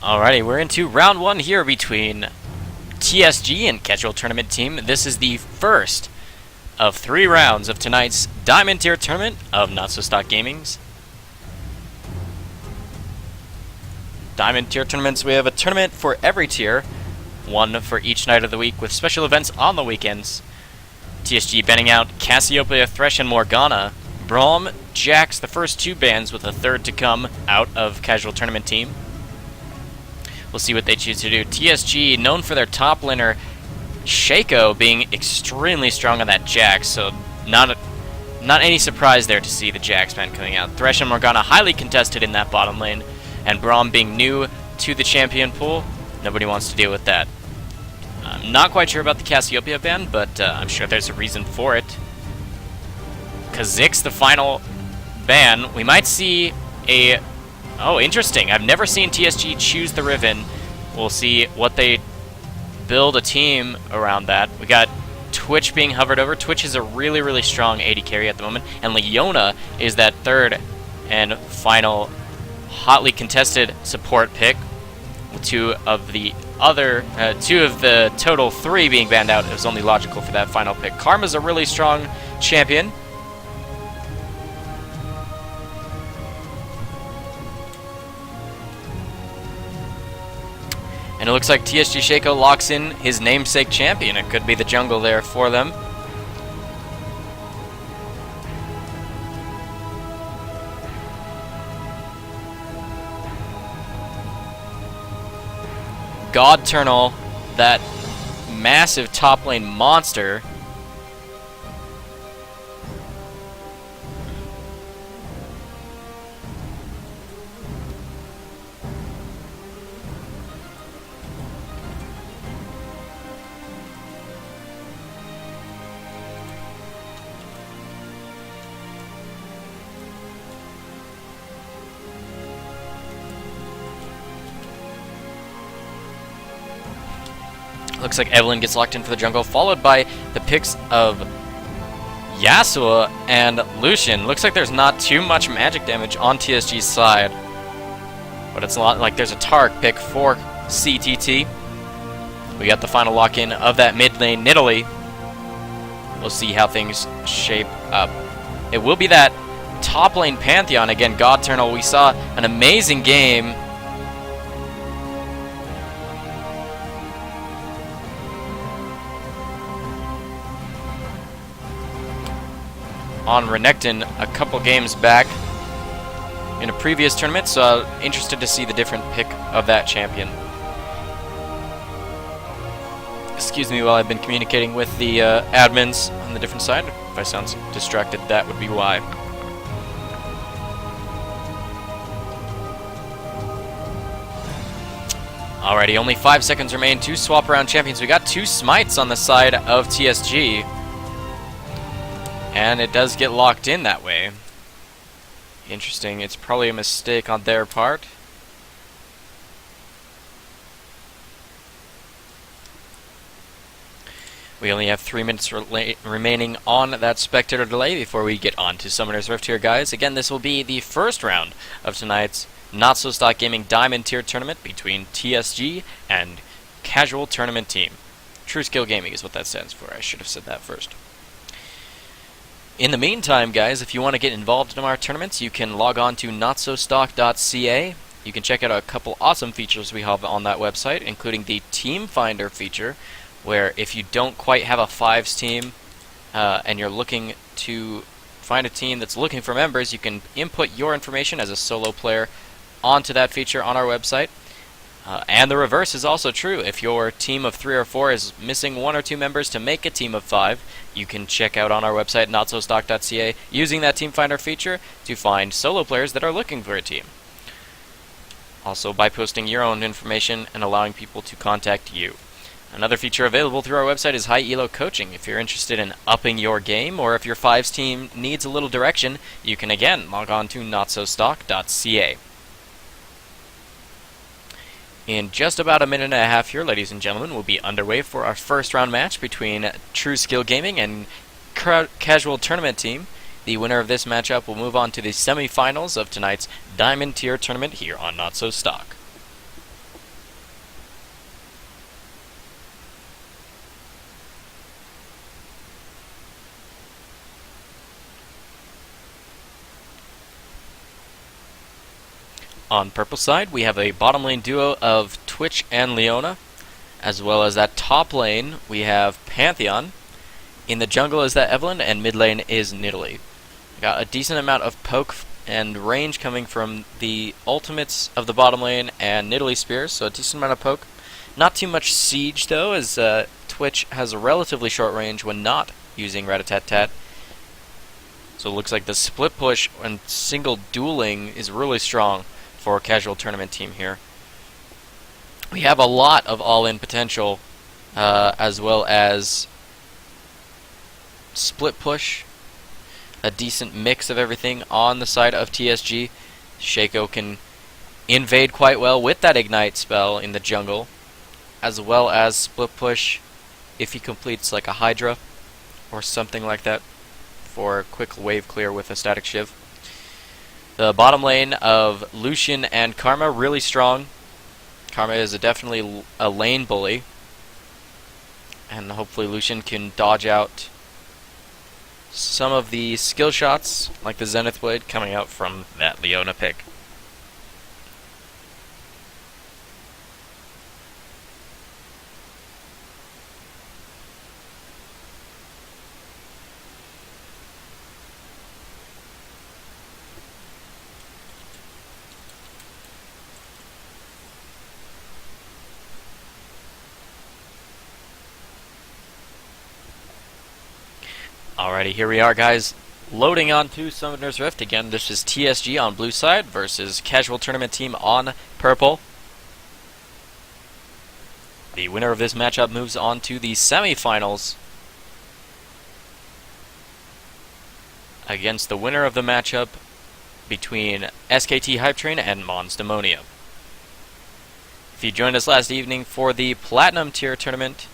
Alrighty, we're into round one here between TSG and Casual Tournament Team. This is the first of 3 rounds of tonight's Diamond Tier Tournament of NotSoStockGaming's. Diamond Tier Tournaments, we have a tournament for every tier, one for each night of the week with special events on the weekends. TSG banning out Cassiopeia, Thresh, and Morgana. Braum, Jax, the first 2 bans with a third to come out of Casual Tournament Team. We'll see what they choose to do. TSG, known for their top laner, Shaco, being extremely strong on that Jax, so not any surprise there to see the Jax ban coming out. Thresh and Morgana highly contested in that bottom lane, and Braum being new to the champion pool, nobody wants to deal with that. I'm not quite sure about the Cassiopeia ban, but I'm sure there's a reason for it. Kha'Zix, the final ban. We might see a... Oh, interesting. I've never seen TSG choose the Riven. We'll see what they build a team around that. We got Twitch being hovered over. Twitch is a really, really strong AD carry at the moment, and Leona is that third and final hotly contested support pick. Two of the total 3 being banned out. It was only logical for that final pick. Karma's a really strong champion. And it looks like TSG Shaco locks in his namesake champion. It could be the jungle there for them. Godternal, that massive top lane monster. Looks like Evelynn gets locked in for the jungle, followed by the picks of Yasuo and Lucian. Looks like there's not too much magic damage on TSG's side, but it's a lot like there's a Tark pick for CTT. We got the final lock-in of that mid lane, Nidalee. We'll see how things shape up. It will be that top lane Pantheon again. Godternal, we saw an amazing game on Renekton a couple games back in a previous tournament, so interested to see the different pick of that champion. Excuse me while I've been communicating with the admins on the different side. If I sound distracted, that would be why. Alrighty, only 5 seconds remain to swap around champions. We got 2 smites on the side of TSG. And it does get locked in that way. Interesting. It's probably a mistake on their part. We only have 3 minutes remaining on that spectator delay before we get on to Summoner's Rift here, guys. Again, this will be the first round of tonight's NotSoStockGaming Diamond Tier Tournament between TSG and Casual Tournament Team. True Skill Gaming is what that stands for. I should have said that first. In the meantime, guys, if you want to get involved in our tournaments, you can log on to NotSoStock.ca. You can check out a couple awesome features we have on that website, including the Team Finder feature, where if you don't quite have a 5s team and you're looking to find a team that's looking for members, you can input your information as a solo player onto that feature on our website. And the reverse is also true. If your team of 3 or 4 is missing 1 or 2 members to make a team of 5, you can check out on our website, NotSoStock.ca, using that Team Finder feature to find solo players that are looking for a team. Also by posting your own information and allowing people to contact you. Another feature available through our website is High Elo Coaching. If you're interested in upping your game, or if your 5s team needs a little direction, you can again log on to NotSoStock.ca. In just about a minute and a half here, ladies and gentlemen, we'll be underway for our first round match between True Skill Gaming and Casual Tournament Team. The winner of this matchup will move on to the semifinals of tonight's Diamond Tier Tournament here on NotSoStock. On purple side, we have a bottom lane duo of Twitch and Leona, as well as that top lane, we have Pantheon. In the jungle is that Evelynn, and mid lane is Nidalee. Got a decent amount of poke and range coming from the ultimates of the bottom lane and Nidalee spears, so a decent amount of poke. Not too much siege, though, as Twitch has a relatively short range when not using Rat-a-tat-tat. So it looks like the split push and single dueling is really strong for a casual tournament team here. We have a lot of all-in potential, as well as split push, a decent mix of everything on the side of TSG. Shaco can invade quite well with that ignite spell in the jungle, as well as split push if he completes like a Hydra or something like that for a quick wave clear with a static shiv. The bottom lane of Lucian and Karma really strong. Karma is definitely a lane bully, and hopefully Lucian can dodge out some of the skill shots, like the Zenith Blade, coming out from that Leona pick. Alrighty, here we are, guys. Loading on to Summoner's Rift. Again, this is TSG on blue side versus Casual Tournament Team on purple. The winner of this matchup moves on to the semifinals against the winner of the matchup between SKT Hype Train and Mons Demonia. If you joined us last evening for the Platinum Tier tournament,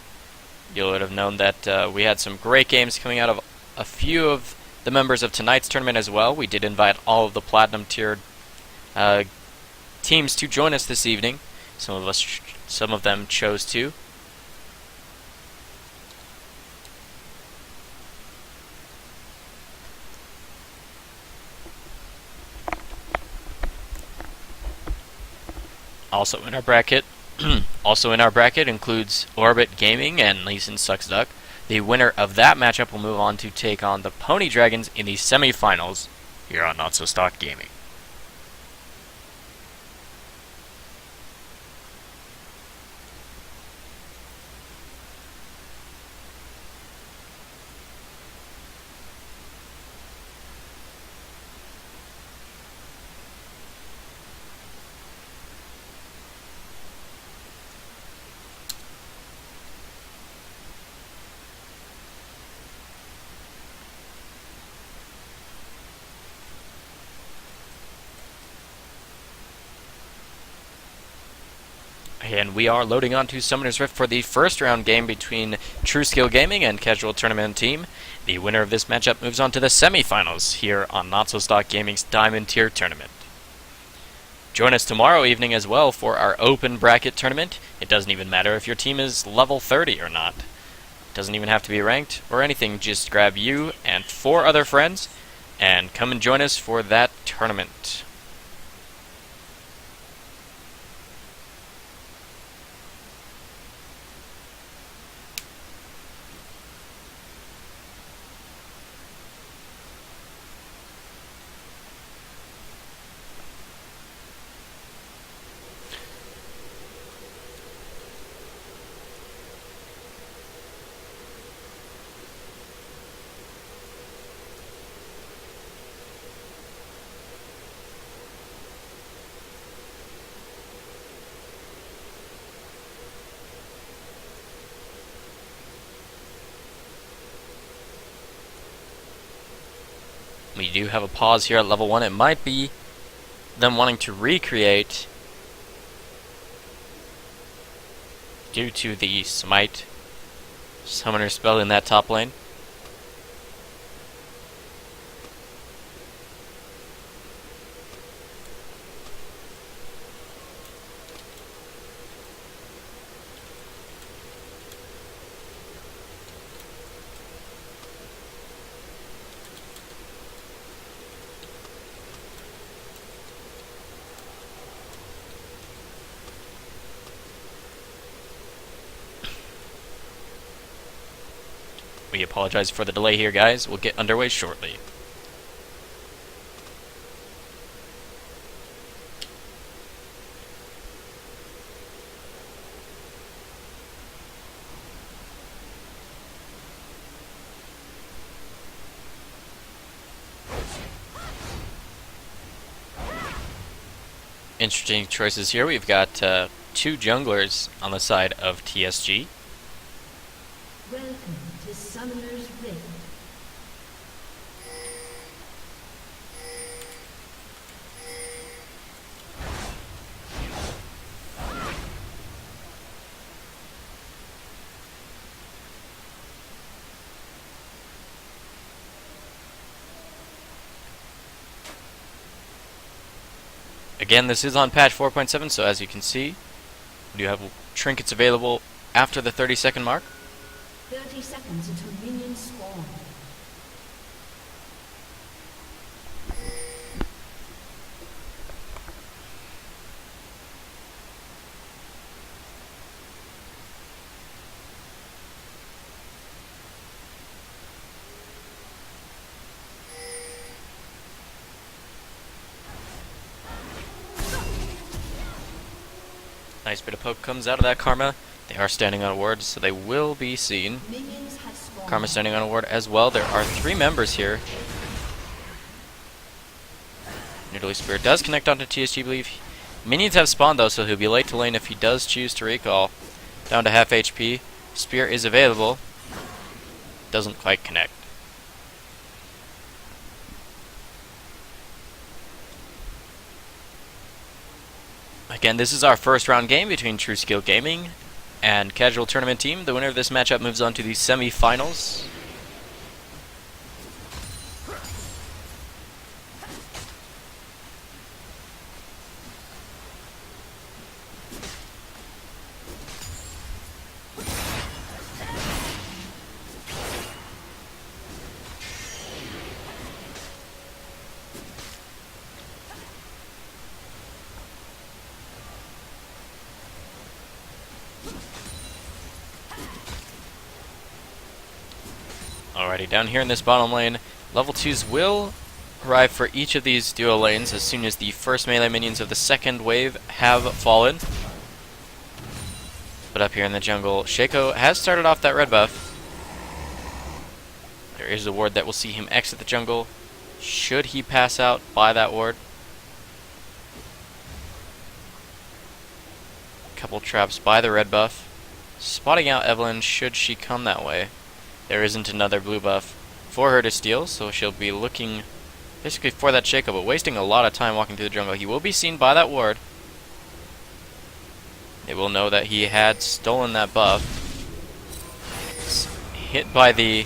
you would have known that we had some great games coming out of a few of the members of tonight's tournament as well. We did invite all of the Platinum Tier teams to join us this evening. Some of them chose to. Also in our bracket includes Orbit Gaming and Lee Sin Sucks Duck. The winner of that matchup will move on to take on the Pony Dragons in the semifinals here on NotSoStockGaming. And we are loading onto Summoner's Rift for the first round game between True Skill Gaming and Casual Tournament Team. The winner of this matchup moves on to the semifinals here on NotSoStockGaming's Diamond Tier tournament. Join us tomorrow evening as well for our open bracket tournament. It doesn't even matter if your team is level 30 or not. It doesn't even have to be ranked or anything. Just grab you and 4 other friends and come and join us for that tournament. We do have a pause here at level 1. It might be them wanting to recreate due to the Smite Summoner spell in that top lane. We apologize for the delay here, guys. We'll get underway shortly. Interesting choices here. We've got two junglers on the side of TSG. Welcome to Summoner's Rift. Again, this is on patch 4.7, so as you can see, we do have trinkets available after the 30-second mark. 30 seconds until minions spawn. Nice bit of poke comes out of that Karma. They are standing on a ward, so they will be seen. Minions have spawned. Karma standing on a ward as well. There are 3 members here. Nidalee Spear does connect onto TSG, I believe. Minions have spawned though, so he'll be late to lane if he does choose to recall. Down to half HP. Spear is available. Doesn't quite connect. Again, this is our first round game between True Skill Gaming and Casual Tournament Team. The winner of this matchup moves on to the semi-finals. Alrighty, down here in this bottom lane, level 2s will arrive for each of these duo lanes as soon as the first melee minions of the second wave have fallen. But up here in the jungle, Shaco has started off that red buff. There is a ward that will see him exit the jungle should he pass out by that ward. Couple traps by the red buff. Spotting out Evelynn should she come that way. There isn't another blue buff for her to steal, so she'll be looking basically for that Shaco, but wasting a lot of time walking through the jungle. He will be seen by that ward. They will know that he had stolen that buff. It's hit by the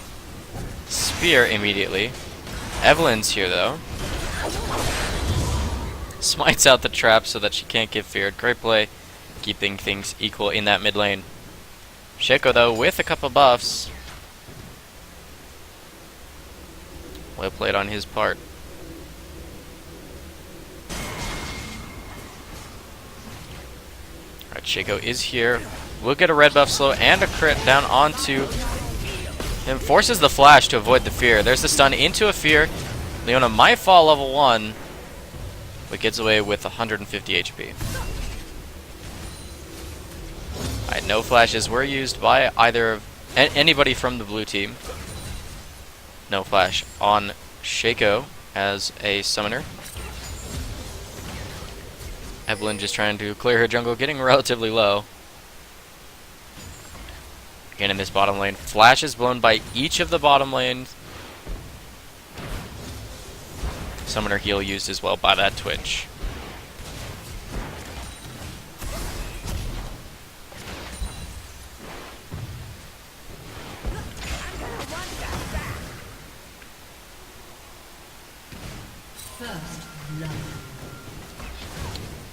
spear immediately. Evelynn's here though. Smites out the trap so that she can't get feared. Great play, keeping things equal in that mid lane. Shaco though with a couple buffs. Well played on his part. Alright, Shaco is here. We'll get a red buff slow and a crit down onto him. Forces the flash to avoid the fear. There's the stun into a fear. Leona might fall level 1, but gets away with 150 HP. Alright, no flashes were used by either of anybody from the blue team. No flash on Shaco as a summoner. Evelynn just trying to clear her jungle, getting relatively low. Again in this bottom lane, flash is blown by each of the bottom lanes. Summoner heal used as well by that Twitch.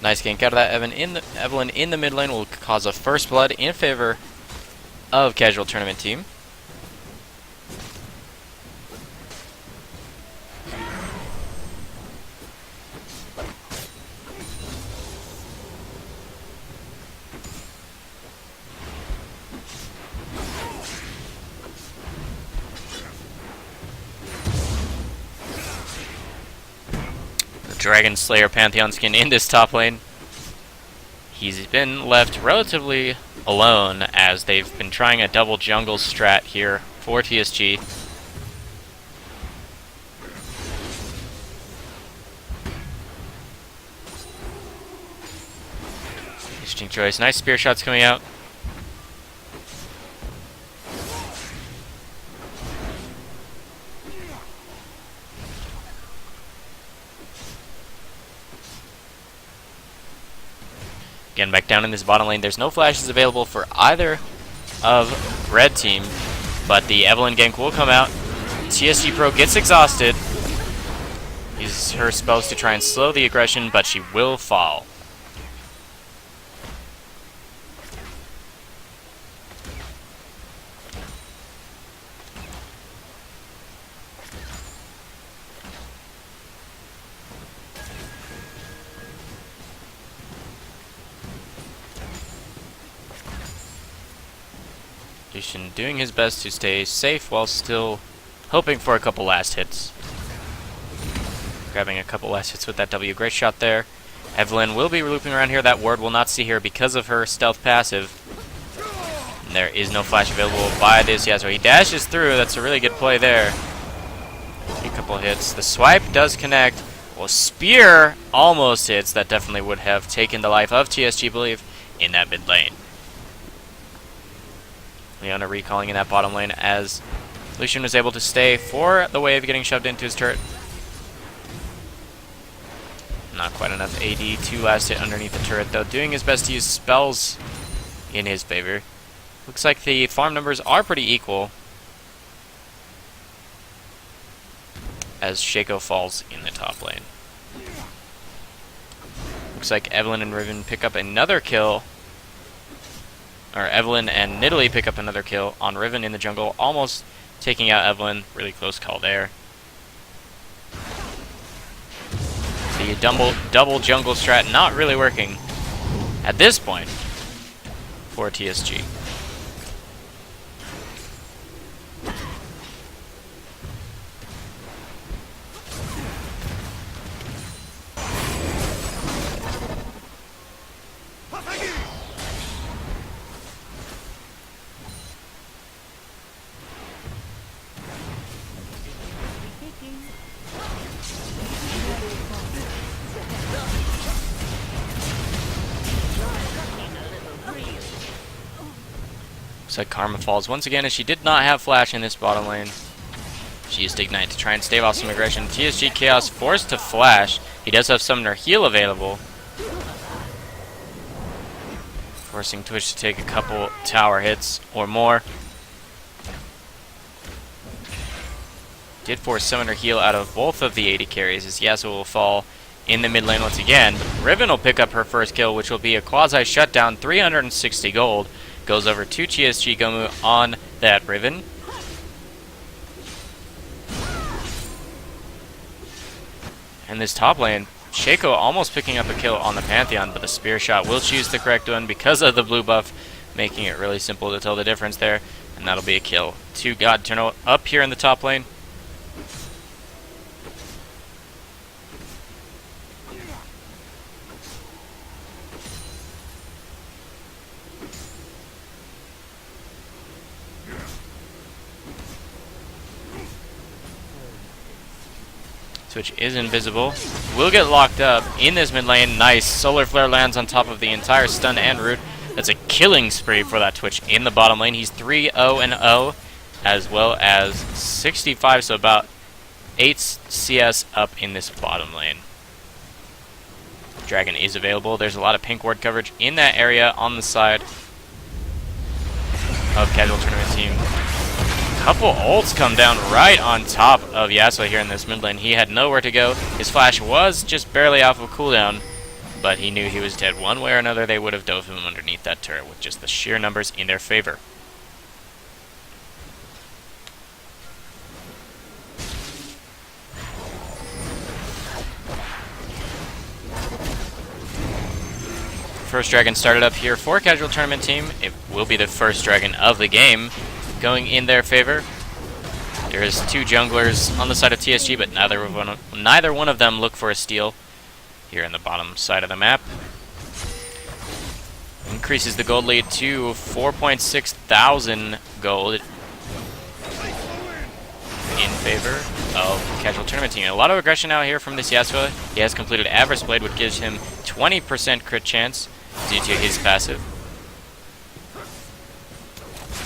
Nice gank out of that. Evelynn in the mid lane will cause a first blood in favor of Casual Tournament Team. Dragon Slayer Pantheon skin in this top lane. He's been left relatively alone as they've been trying a double jungle strat here for TSG. Interesting choice. Nice spear shots coming out. Again, back down in this bottom lane. There's no flashes available for either of red team, but the Evelynn gank will come out. TSG Pro gets exhausted. Uses her spells to try and slow the aggression, but she will fall. Lucian doing his best to stay safe while still hoping for a couple last hits. Grabbing a couple last hits with that W. Great shot there. Evelynn will be looping around here. That ward will not see her because of her stealth passive. And there is no flash available by this Yasuo. He dashes through. That's a really good play there. A couple hits. The swipe does connect. Well, spear almost hits. That definitely would have taken the life of TSG, I believe, in that mid lane. Leona recalling in that bottom lane as Lucian was able to stay for the wave getting shoved into his turret. Not quite enough AD to last hit underneath the turret, though. Doing his best to use spells in his favor. Looks like the farm numbers are pretty equal as Shaco falls in the top lane. Looks like Evelynn and Riven pick up another kill. Or Evelynn and Nidalee pick up another kill on Riven in the jungle, almost taking out Evelynn. Really close call there. The double jungle strat not really working at this point for TSG. Looks like Karma falls once again as she did not have flash in this bottom lane. She used Ignite to try and stave off some aggression. TSG Chaos forced to flash. He does have Summoner Heal available, forcing Twitch to take a couple tower hits or more. Did force Summoner Heal out of both of the AD carries as Yasuo will fall in the mid lane once again. Riven will pick up her first kill, which will be a quasi shutdown, 360 gold. Goes over to TSG Gomu on that Riven. And this top lane, Shaco almost picking up a kill on the Pantheon, but the spear shot will choose the correct one because of the blue buff, making it really simple to tell the difference there. And that'll be a kill. 2 God Turtle up here in the top lane. Twitch is invisible. Will get locked up in this mid lane. Nice. Solar Flare lands on top of the entire stun and root. That's a killing spree for that Twitch in the bottom lane. He's 3-0-0 as well as 65, so about 8 CS up in this bottom lane. Dragon is available. There's a lot of pink ward coverage in that area on the side of Casual Tournament team. Couple ults come down right on top of Yasuo here in this mid lane. He had nowhere to go. His flash was just barely off of cooldown, but he knew he was dead. One way or another, they would have dove him underneath that turret with just the sheer numbers in their favor. First dragon started up here for Casual Tournament team. It will be the first dragon of the game going in their favor. There is 2 junglers on the side of TSG, but neither one of them look for a steal. here in the bottom side of the map. Increases the gold lead to 4.6 thousand gold in favor of Casual Tournament Team. A lot of aggression out here from this Yasuo. He has completed Avarice Blade, which gives him 20% crit chance due to his passive.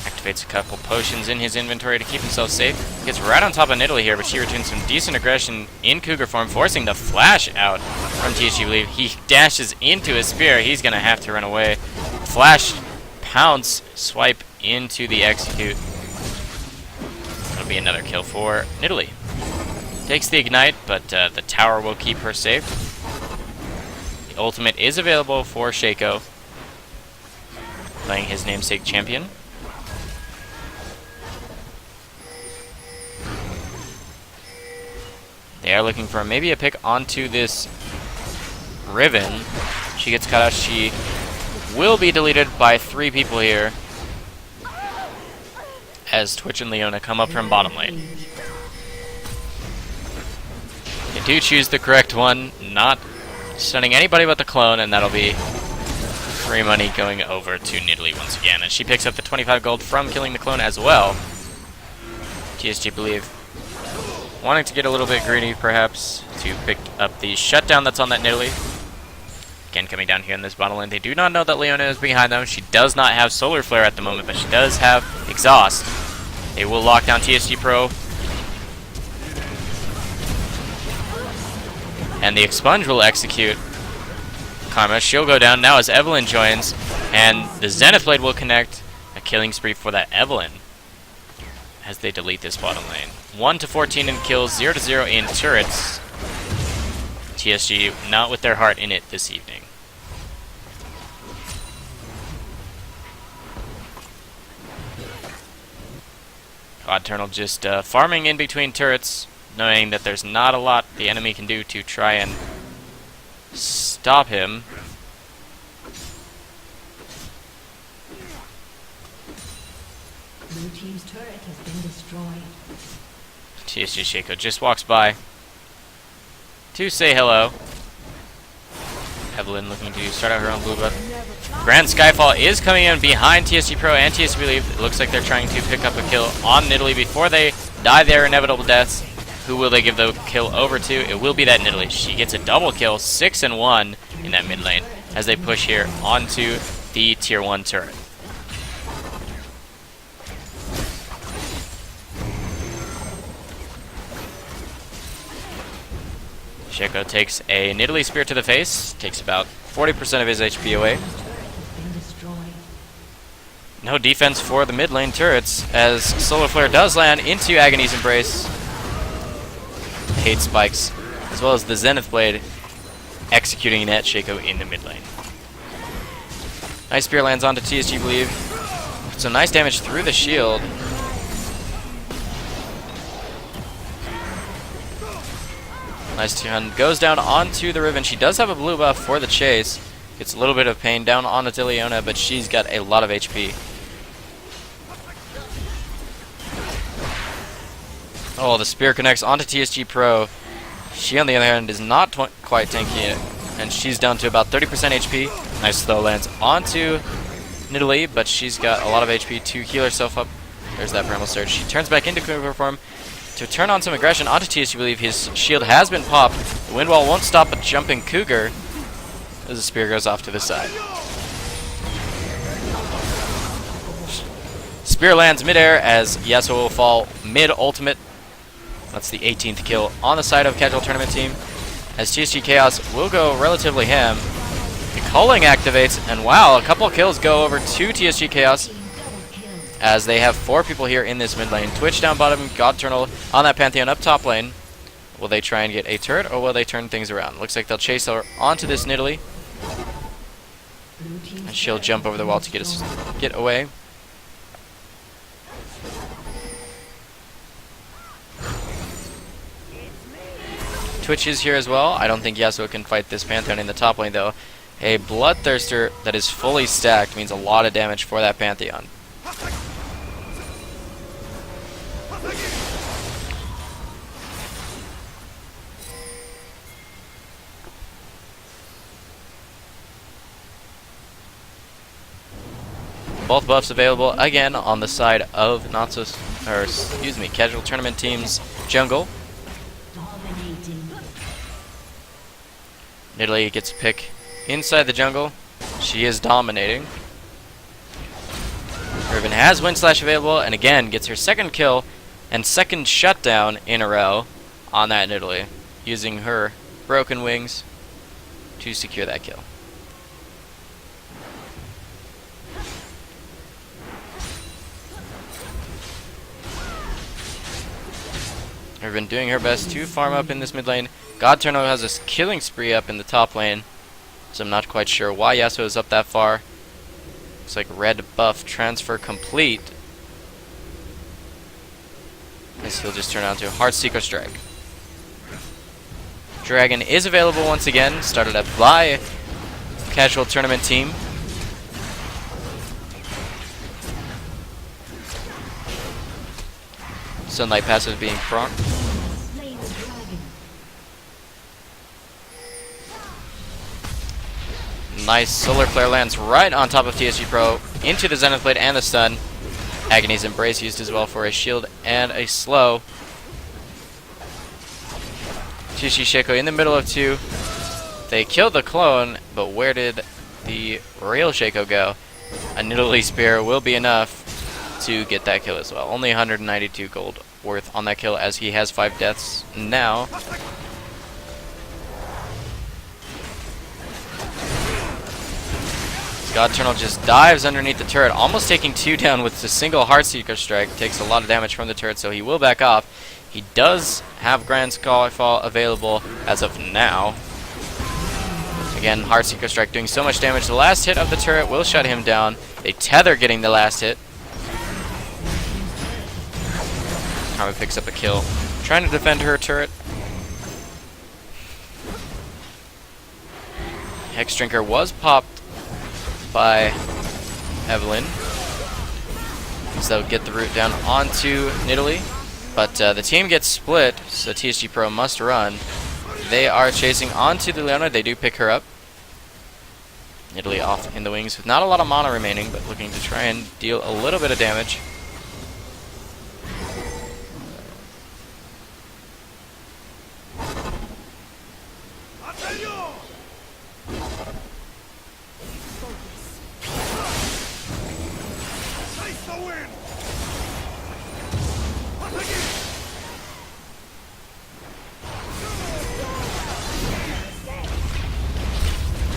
Activates a couple potions in his inventory to keep himself safe. Gets right on top of Nidalee here, but she returns some decent aggression in Cougar form, forcing the flash out from TSG Believe. He dashes into his spear. He's going to have to run away. Flash, pounce, swipe into the execute. That'll be another kill for Nidalee. Takes the ignite, but the tower will keep her safe. The ultimate is available for Shaco, playing his namesake champion. They are looking for maybe a pick onto this Riven. She gets cut out. She will be deleted by 3 people here, as Twitch and Leona come up from bottom lane. They do choose the correct one, not stunning anybody but the clone, and that'll be free money going over to Nidalee once again. And she picks up the 25 gold from killing the clone as well. TSG Believe wanting to get a little bit greedy, perhaps, to pick up the shutdown that's on that Nidalee. Again, coming down here in this bottom lane. They do not know that Leona is behind them. She does not have Solar Flare at the moment, but she does have Exhaust. They will lock down TSG Pro. And the Expunge will execute Karma. She'll go down now as Evelynn joins, and the Zenith Blade will connect. A killing spree for that Evelynn as they delete this bottom lane. 1 to 14 in kills, 0 to 0 in turrets. TSG not with their heart in it this evening. God Eternal just farming in between turrets, knowing that there's not a lot the enemy can do to try and stop him. Blue team's turret has been destroyed. TSG Shaco just walks by to say hello. Evelynn looking to start out her own blue buff. Grand Skyfall is coming in behind TSG Pro and TSG Believe. It looks like they're trying to pick up a kill on Nidalee before they die their inevitable deaths. Who will they give the kill over to? It will be that Nidalee. She gets a double kill, 6 and 1 in that mid lane as they push here onto the tier 1 turret. Shaco takes a Nidalee Spear to the face, takes about 40% of his HP away. No defense for the mid lane turrets as Solar Flare does land into Agony's Embrace. Hate Spikes, as well as the Zenith Blade executing at Shaco in the mid lane. Nice Spear lands onto TSG Believe. Some nice damage through the shield. Nice turn. Goes down onto the Riven. She does have a blue buff for the chase. Gets a little bit of pain down onto Leona, but she's got a lot of HP. Oh, the spear connects onto TSG Pro. She, on the other hand, is not quite tanky yet, and she's down to about 30% HP. Nice slow lands onto Nidalee, but she's got a lot of HP to heal herself up. There's that Primal Surge. She turns back into Cougar form to turn on some aggression onto TSG Believe. His shield has been popped. The wind wall won't stop a jumping Cougar as the spear goes off to the side. Spear lands midair as Yasuo will fall mid-ultimate. That's the 18th kill on the side of Casual Tournament Team, as TSG Chaos will go relatively ham. The culling activates, and wow, a couple of kills go over to TSG Chaos, as they have 4 people here in this mid lane. Twitch down bottom, God Eternal on that Pantheon up top lane. Will they try and get a turret, or will they turn things around? Looks like they'll chase her onto this Nidalee, and she'll jump over the wall to get away. Twitch is here as well. I don't think Yasuo can fight this Pantheon in the top lane, though. A Bloodthirster that is fully stacked means a lot of damage for that Pantheon. both buffs available again on the side of casual tournament team's jungle. Dominating. Nidalee gets a pick inside the jungle. She is dominating. Riven has Wind Slash available and again gets her second kill and second shutdown in a row on that Nidalee, using her broken wings to secure that kill. Riven doing her best to farm up in this mid lane. God Turno has a killing spree up in the top lane, so I'm not quite sure why Yasuo is up that far. Looks like red buff transfer complete. This he'll just turn on to Heartseeker Strike. Dragon is available once again, started up by casual tournament team. Sunlight passive being proc. Slay the dragon. Nice solar flare lands right on top of TSG Pro into the Zenith Blade and the stun. Agony's Embrace used as well for a shield and a slow. TSG Shaco in the middle of two. They killed the clone, but where did the real Shaco go? A Nidalee Spear will be enough to get that kill as well. Only 192 gold worth on that kill as he has 5 deaths now. God Eternal just dives underneath the turret, almost taking 2 down with a single Heartseeker Strike. Takes a lot of damage from the turret, so he will back off. He does have Grand Skyfall available as of now. Again, Heartseeker Strike doing so much damage. The last hit of the turret will shut him down. They tether getting the last hit. Karma picks up a kill, trying to defend her turret. Hex Drinker was popped by Evelyn, so they'll get the root down onto Nidalee. But the team gets split, so TSG Pro must run. They are chasing onto the Leona. They do pick her up. Nidalee off in the wings with not a lot of mana remaining, but looking to try and deal a little bit of damage.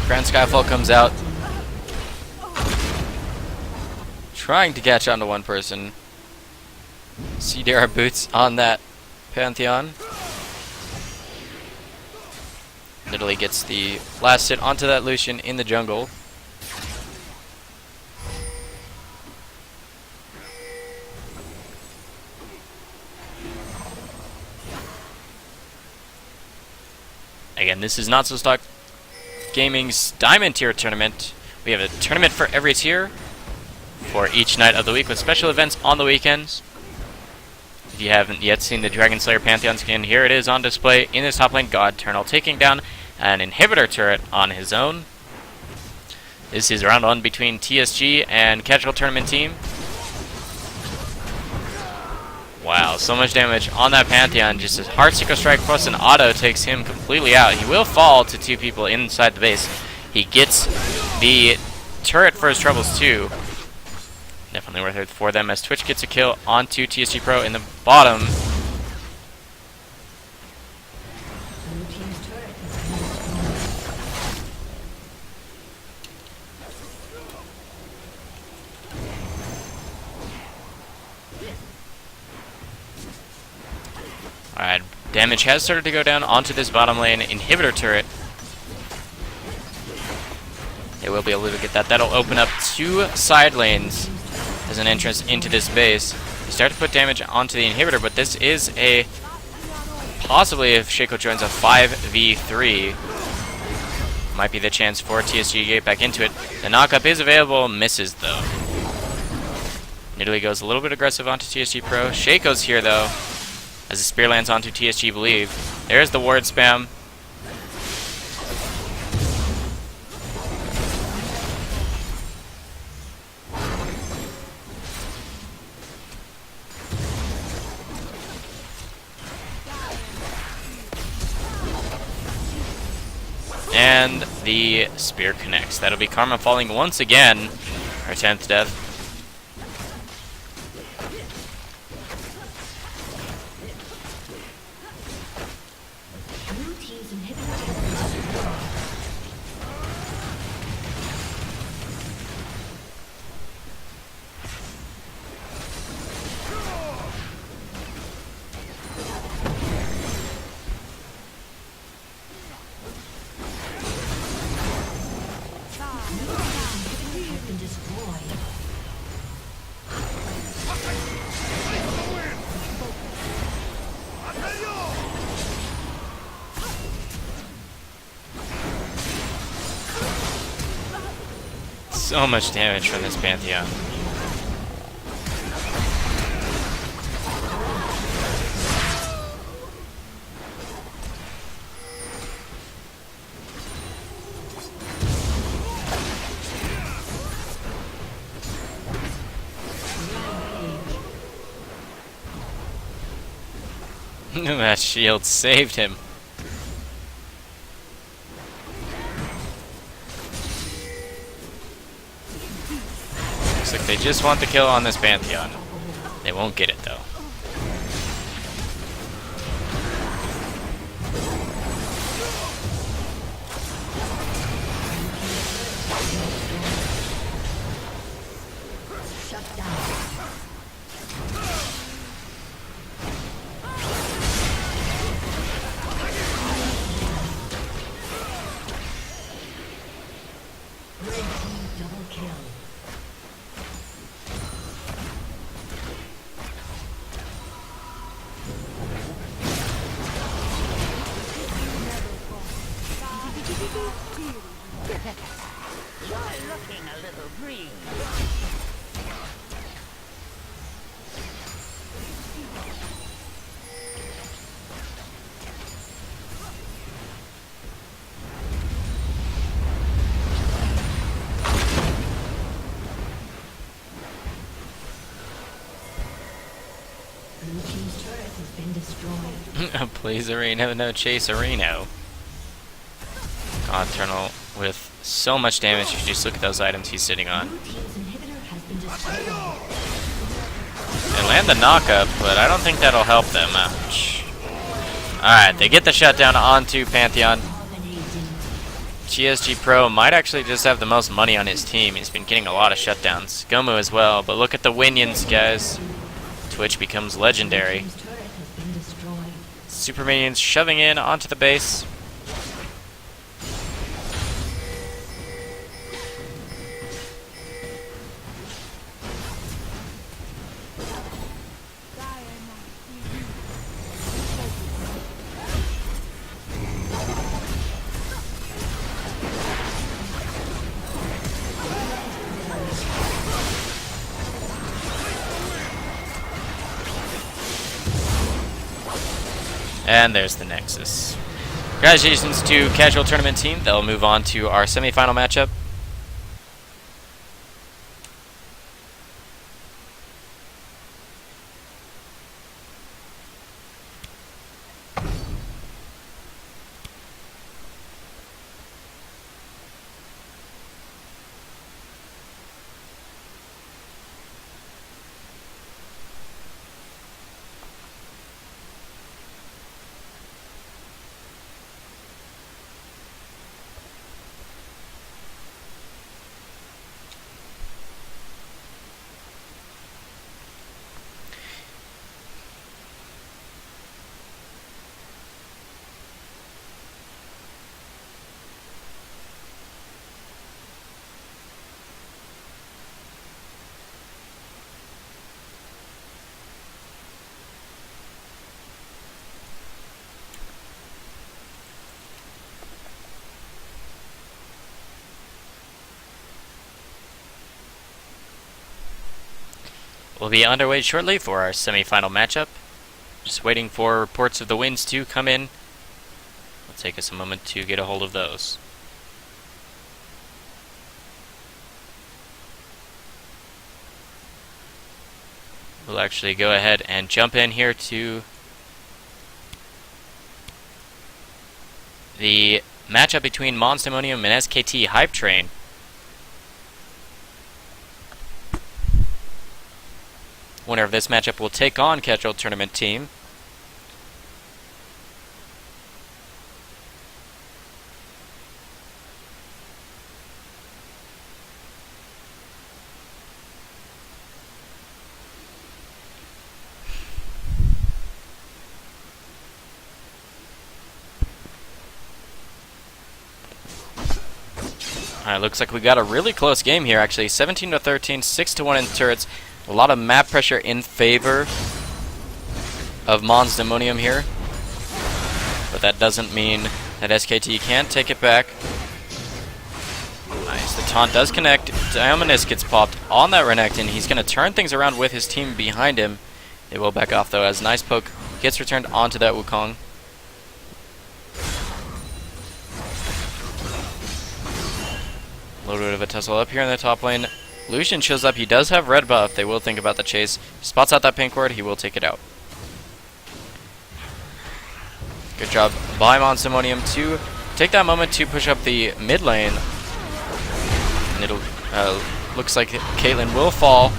Grand Skyfall comes out, trying to catch onto one person. See there are boots on that Pantheon. Nidalee gets the last hit onto that Lucian in the jungle. Again, this is NotSoStockGaming's Diamond Tier tournament. We have a tournament for every tier for each night of the week with special events on the weekends. If you haven't yet seen the Dragon Slayer Pantheon skin, here it is on display in this top lane. God Eternal taking down an inhibitor turret on his own. This is round 1 between TSG and Casual Tournament team. Wow, so much damage on that Pantheon. Just a Heartseeker Strike plus an auto takes him completely out. He will fall to 2 people inside the base. He gets the turret for his troubles too. Definitely worth it for them as Twitch gets a kill onto TSG Pro in the bottom. Blue team's turret has been Alright, damage has started to go down onto this bottom lane inhibitor turret. They will be able to get that. That'll open up 2 side lanes as an entrance into this base. They start to put damage onto the inhibitor, but this is a possibly, if Shaco joins, a 5v3. Might be the chance for TSG to get back into it. The knockup is available, misses though. Nidalee goes a little bit aggressive onto TSG Pro. Shaco's here though, as the spear lands onto TSG Believe. There's the ward spam. And the spear connects. That'll be Karma falling once again. Our 10th death. Blue team's inhibitor has been destroyed. So much damage from this Pantheon. That shield saved him. Looks like they just want the kill on this Pantheon. They won't get it though. Shut down. Red team double kill. You're looking a little green. Blue team's turret has been destroyed. Please, Areno, no chase, Areno. God, Eternal with so much damage. You just look at those items he's sitting on. Blue team's inhibitor has been destroyed. They land the knockup, but I don't think that'll help them. Ouch. Alright, they get the shutdown onto Pantheon. Dominating. GSG Pro might actually just have the most money on his team. He's been getting a lot of shutdowns. Gomu as well, but look at the Winions, guys. Twitch becomes legendary. Team's turret has been destroyed. Super Minions shoving in onto the base. And there's the Nexus. Congratulations to Casual Tournament Team. They'll move on to our semifinal matchup. We'll be underway shortly for our semifinal matchup. Just waiting for reports of the wins to come in. It'll take us a moment to get a hold of those. We'll actually go ahead and jump in here to the matchup between Monsdemonium and SKT Hype Train. Winner of this matchup will take on Casual Tournament Team. Alright, looks like we got a really close game here actually. 17-13, 6-1 in turrets. A lot of map pressure in favor of Monsdemonium here. But that doesn't mean that SKT can't take it back. Nice, the taunt does connect. Diamonus gets popped on that Renekton. He's going to turn things around with his team behind him. They will back off though as Nice Poke gets returned onto that Wukong. A little bit of a tussle up here in the top lane. Lucian shows up. He does have red buff. They will think about the chase. Spots out that pink ward. He will take it out. Good job by Monsdemonium to take that moment to push up the mid lane. And it'll looks like Caitlyn will fall.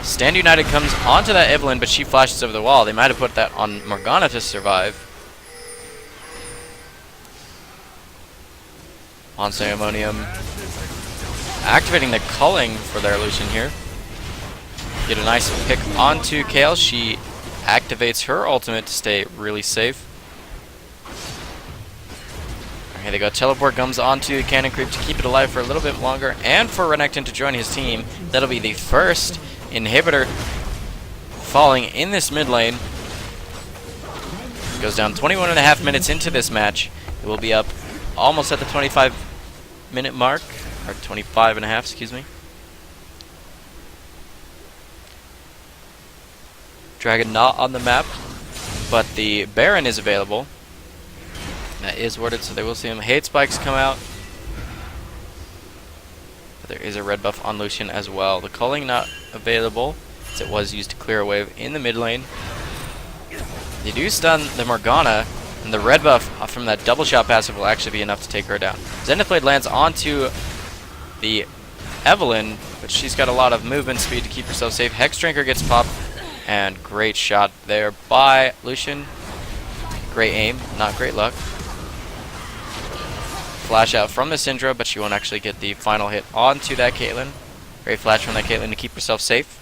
Stand United comes onto that Evelynn, but she flashes over the wall. They might have put that on Morgana to survive. Monsdemonium activating the culling for their Lucian here. Get a nice pick onto Kayle. She activates her ultimate to stay really safe. Here they go. Teleport comes onto Cannon Creep to keep it alive for a little bit longer, and for Renekton to join his team. That'll be the first inhibitor falling in this mid lane. Goes down 21.5 minutes into this match. It will be up almost at the 25-minute mark, or 25.5, excuse me. Dragon not on the map, but the Baron is available. That is worded, so they will see him. Hate spikes come out. But there is a red buff on Lucian as well. The culling not available, as it was used to clear a wave in the mid lane. They do stun the Morgana, and the red buff from that double shot passive will actually be enough to take her down. Zenith Blade lands onto the Evelynn, but she's got a lot of movement speed to keep herself safe. Hex Drinker gets popped, and great shot there by Lucian. Great aim, not great luck. Flash out from the Syndra, but she won't actually get the final hit onto that Caitlyn. Great flash from that Caitlyn to keep herself safe.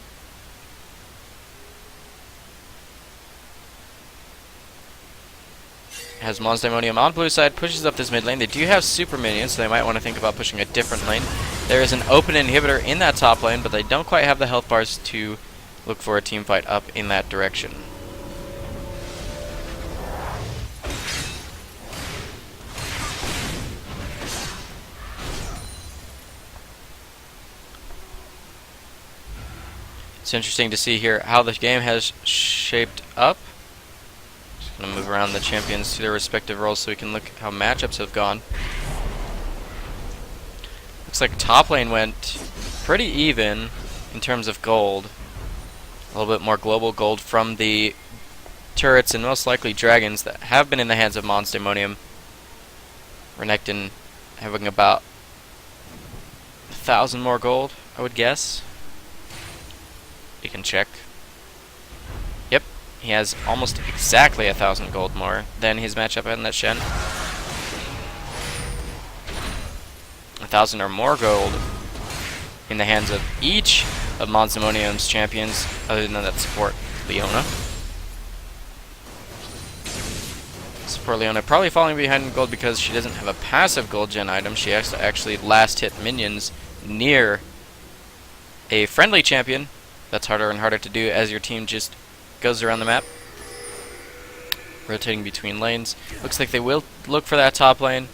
Has Monsdemonium on blue side, pushes up this mid lane. They do have super minions, so they might want to think about pushing a different lane. There is an open inhibitor in that top lane, but they don't quite have the health bars to look for a team fight up in that direction. It's interesting to see here how the game has shaped up. Just going to move around the champions to their respective roles so we can look how matchups have gone. Looks like top lane went pretty even in terms of gold. A little bit more global gold from the turrets and most likely dragons that have been in the hands of Monsdemonium. Renekton having about 1,000 more gold, I would guess. You can check. Yep, he has almost exactly 1,000 gold more than his matchup in that Shen. 1,000 or more gold in the hands of each of Monsdemonium's champions, other than that support Leona. Support Leona probably falling behind in gold because she doesn't have a passive gold gen item. She has to actually last hit minions near a friendly champion. That's harder and harder to do as your team just goes around the map, rotating between lanes. Looks like they will look for that top lane.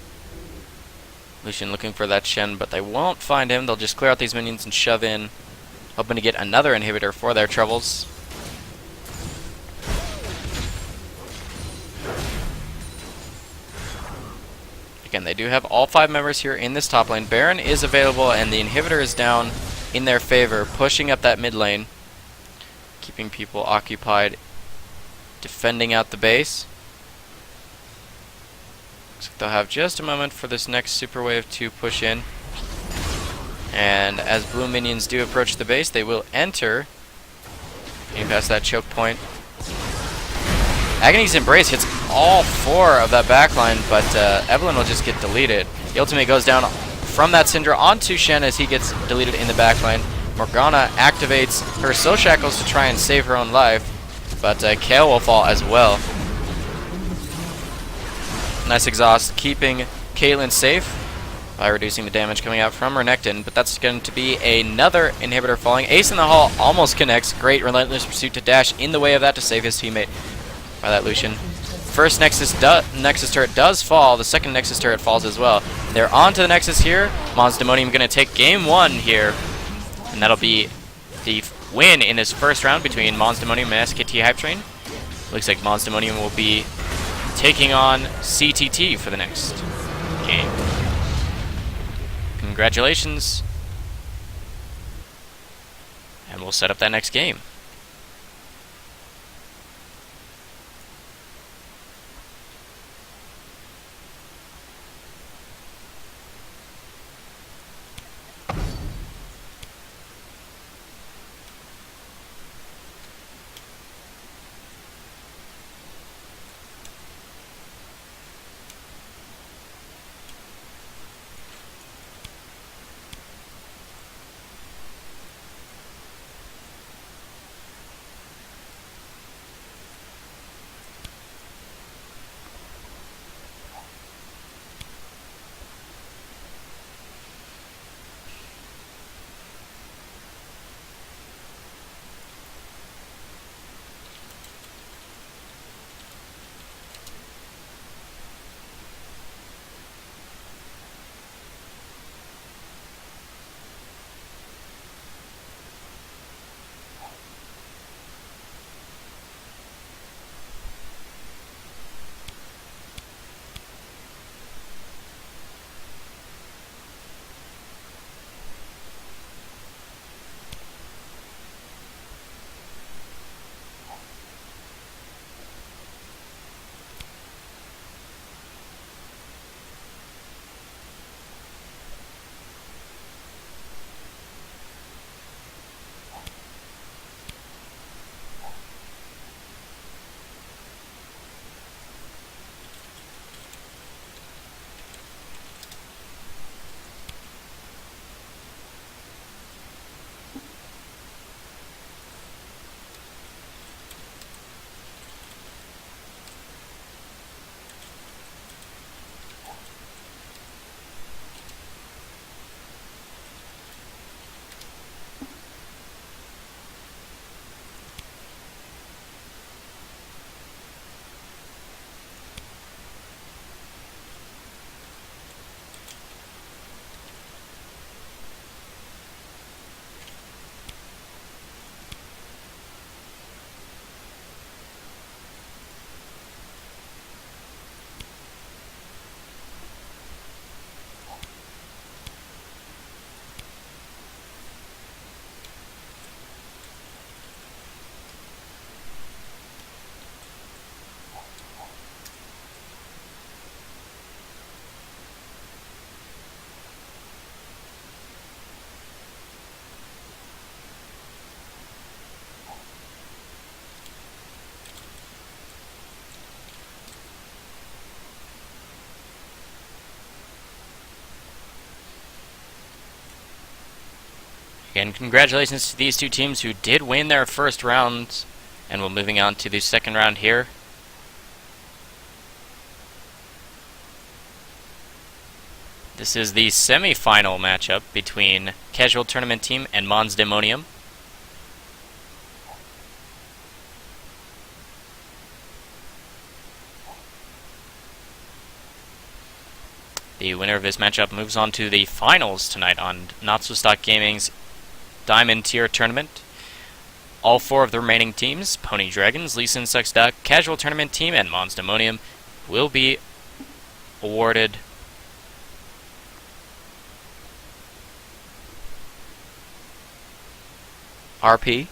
Lucian looking for that Shen, but they won't find him. They'll just clear out these minions and shove in, hoping to get another inhibitor for their troubles. Again, they do have all 5 members here in this top lane. Baron is available, and the inhibitor is down in their favor, pushing up that mid lane, keeping people occupied, defending out the base. So they'll have just a moment for this next super wave to push in. And as blue minions do approach the base, they will enter. Getting past that choke point. Agony's Embrace hits all 4 of that backline, but Evelyn will just get deleted. The ultimate goes down from that Syndra onto Shen as he gets deleted in the backline. Morgana activates her Soul Shackles to try and save her own life, but Kayle will fall as well. Nice exhaust, keeping Caitlyn safe by reducing the damage coming out from Renekton, but that's going to be another inhibitor falling. Ace in the Hall almost connects. Great Relentless Pursuit to dash in the way of that to save his teammate by that Lucian. First Nexus turret does fall. The second Nexus turret falls as well. They're on to the Nexus here. Mons Demonium going to take game 1 here, and that'll be the win in this first round between Mons Demonium and SKT Hype Train. Looks like Mons Demonium will be taking on CTT for the next game. Congratulations. And we'll set up that next game. Again, congratulations to these two teams who did win their first rounds, and we're moving on to the second round here. This is the semi-final matchup between Casual Tournament Team and Mons Demonium. The winner of this matchup moves on to the finals tonight on NotSoStockGaming's Diamond Tier Tournament. All 4 of the remaining teams, Pony Dragons, Lee Sin Sucks Duck, Casual Tournament Team, and Mons Demonium, will be awarded RP,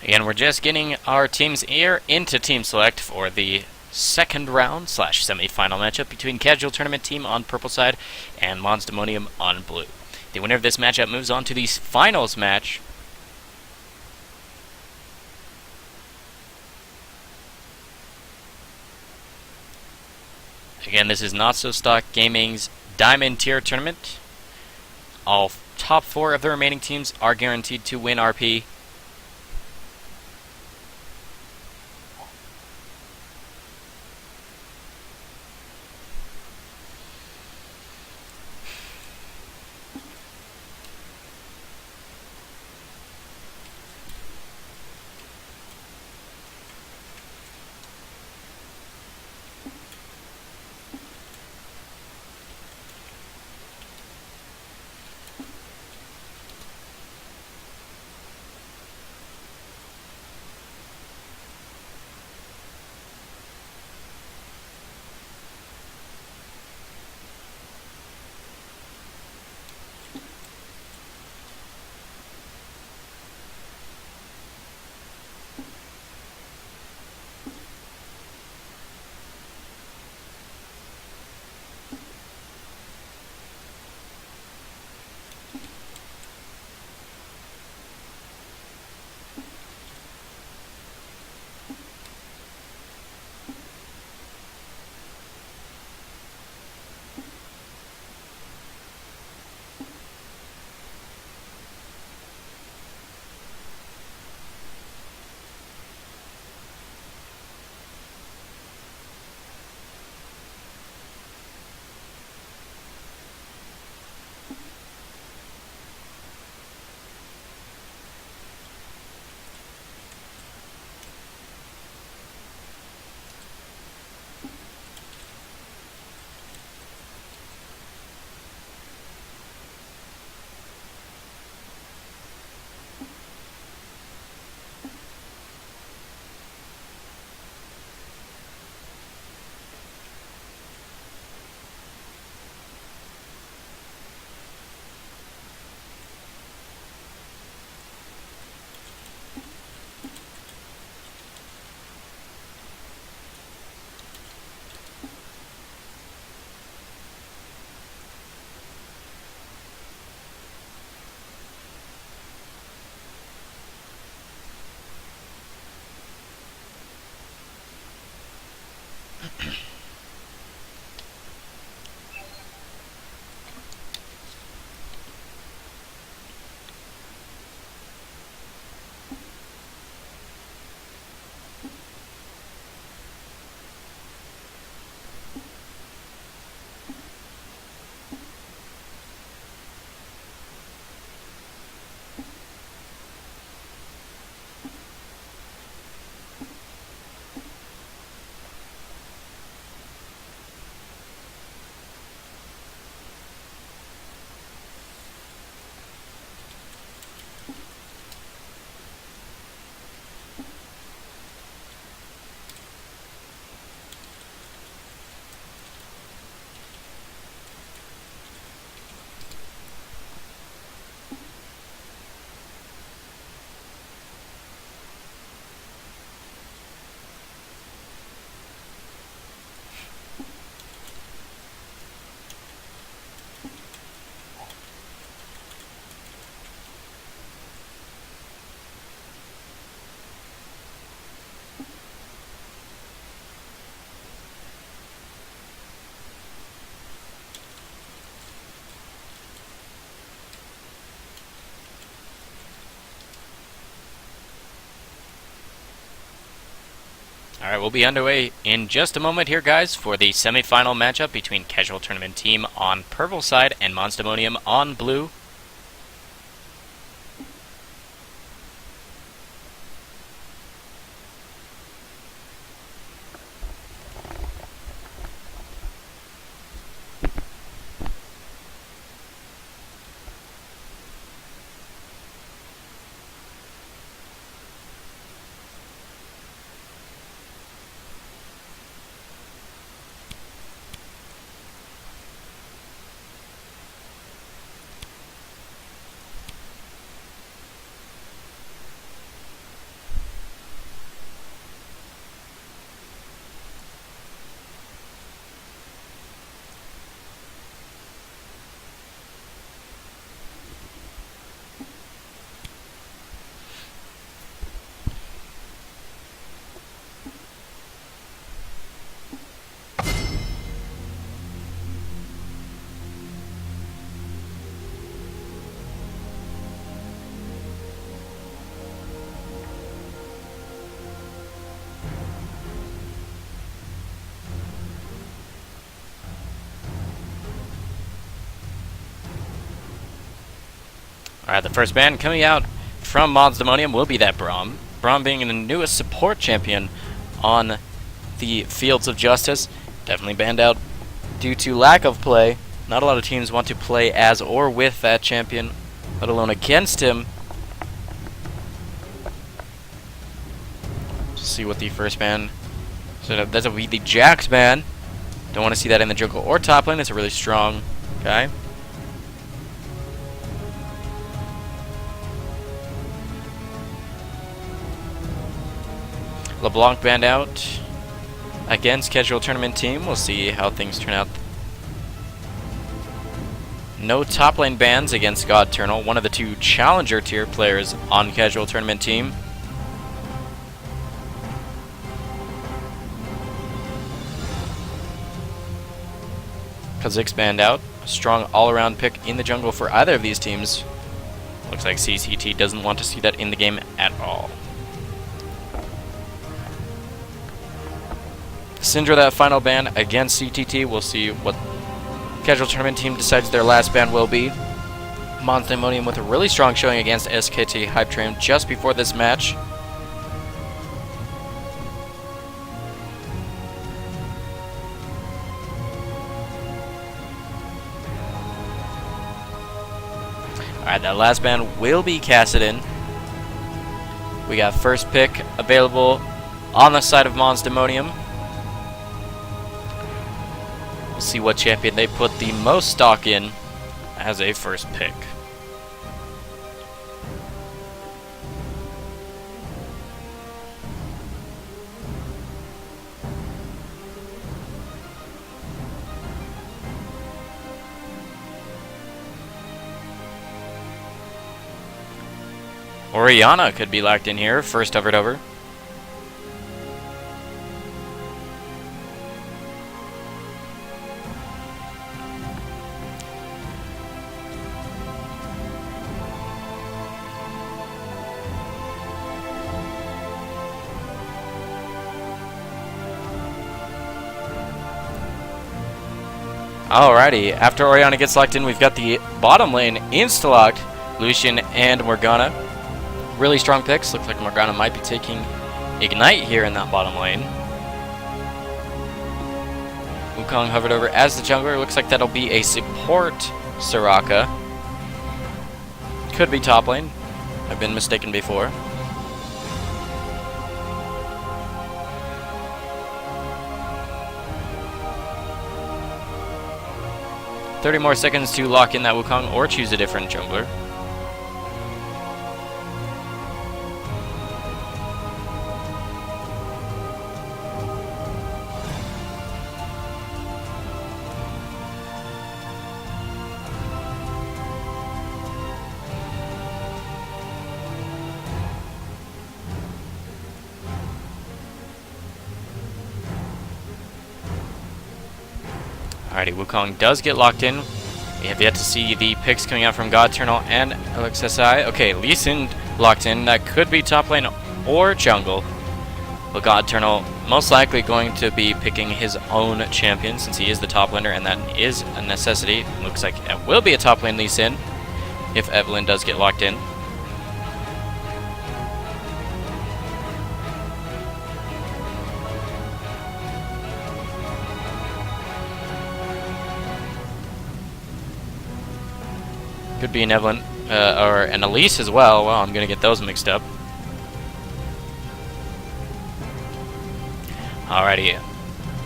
Again, we're just getting our teams here into Team Select for the second round / semi-final matchup between Casual Tournament Team on purple side and Monsdemonium on blue. The winner of this matchup moves on to the finals match. Again, this is NotSoStockGaming's Diamond Tier Tournament. All top 4 of the remaining teams are guaranteed to win RP. Alright, we'll be underway in just a moment here, guys, for the semi-final matchup between Casual Tournament Team on purple side and Monsdemonium on blue. Alright, the first ban coming out from Monsdemonium will be that Braum. Braum being the newest support champion on the Fields of Justice. Definitely banned out due to lack of play. Not a lot of teams want to play as or with that champion, let alone against him. Let's see what the first ban. So that will be the Jax ban. Don't want to see that in the jungle or top lane. It's a really strong guy. LeBlanc banned out against casual tournament team. We'll see how things turn out. No top lane bans against God Eternal, one of the two challenger tier players on casual tournament team. Kha'Zix banned out. A strong all-around pick in the jungle for either of these teams. Looks like CCT doesn't want to see that in the game at all. Syndra, that final ban against CTT. We'll see what casual tournament team decides their last ban will be. Monsdemonium with a really strong showing against SKT Hype Train just before this match. Alright, that last ban will be Kassadin. We got first pick available on the side of Monsdemonium. We'll see what champion they put the most stock in as a first pick. Orianna could be locked in here, first hovered over. Alrighty, after Orianna gets locked in, we've got the bottom lane insta-locked, Lucian and Morgana. Really strong picks. Looks like Morgana might be taking Ignite here in that bottom lane. Wukong hovered over as the jungler. Looks like that'll be a support Soraka. Could be top lane. I've been mistaken before. $30 more seconds to lock in that Wukong or choose a different jungler. Alrighty, Wukong does get locked in. We have yet to see the picks coming out from God Eternal and LXSI. Okay, Lee Sin locked in. That could be top lane or jungle. But God Eternal most likely going to be picking his own champion since he is the top laner, and that is a necessity. Looks like it will be a top lane Lee Sin if Evelynn does get locked in. Could be an Evelynn, or an Elise as well. Well, I'm going to get those mixed up. Alrighty.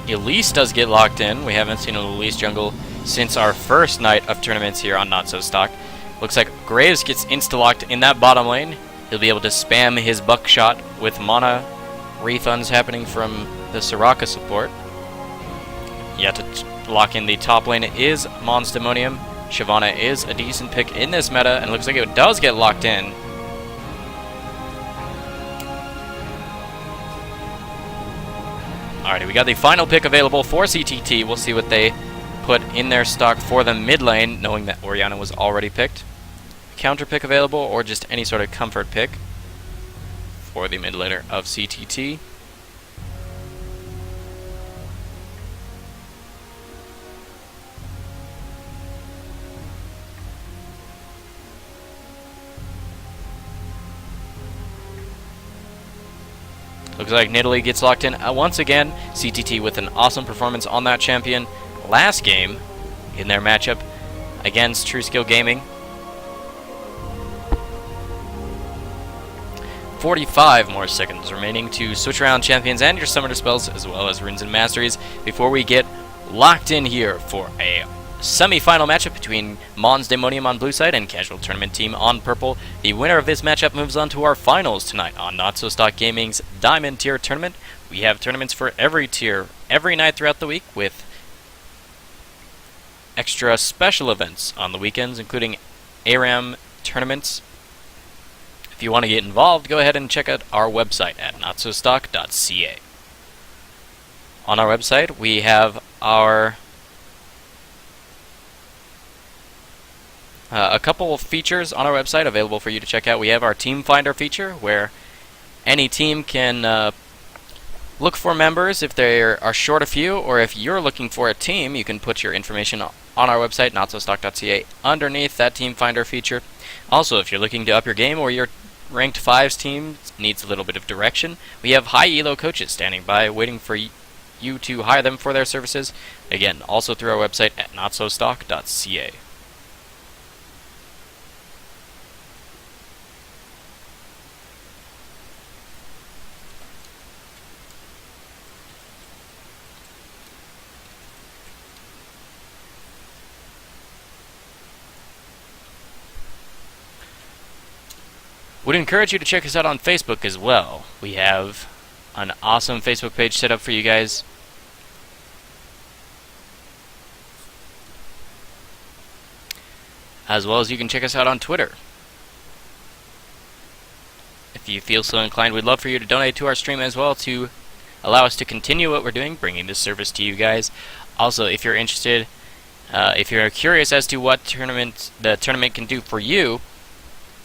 Elise does get locked in. We haven't seen an Elise jungle since our first night of tournaments here on NotSoStock. Looks like Graves gets insta-locked in that bottom lane. He'll be able to spam his buckshot with mana refunds happening from the Soraka support. Yeah, to lock in the top lane is Monsdemonium. Shyvana is a decent pick in this meta, and it looks like it does get locked in. Alrighty, we got the final pick available for CTT. We'll see what they put in their stock for the mid lane, knowing that Orianna was already picked. Counter pick available, or just any sort of comfort pick for the mid laner of CTT. Looks like Nidalee gets locked in once again. CTT with an awesome performance on that champion last game in their matchup against TrueSkill Gaming. 45 more seconds remaining to switch around champions and your summoner spells, as well as runes and masteries, before we get locked in here for a semi-final matchup between Mons Daemonium on blue side and Casual Tournament Team on purple. The winner of this matchup moves on to our finals tonight on NotSoStockGaming's Diamond Tier Tournament. We have tournaments for every tier every night throughout the week, with extra special events on the weekends, including ARAM tournaments. If you want to get involved, go ahead and check out our website at NotSoStock.ca. On our website, we have our a couple of features on our website available for you to check out. We have our Team Finder feature, where any team can look for members if they are short a few, or if you're looking for a team, you can put your information on our website, NotSoStock.ca, underneath that Team Finder feature. Also, if you're looking to up your game, or your ranked 5s team needs a little bit of direction, we have high elo coaches standing by waiting for you to hire them for their services. Again, also through our website at NotSoStock.ca. Would encourage you to check us out on Facebook as well. We have an awesome Facebook page set up for you guys. As well as you can check us out on Twitter. If you feel so inclined, we'd love for you to donate to our stream as well to allow us to continue what we're doing, bringing this service to you guys. Also, if you're interested, if you're curious as to what the tournament can do for you,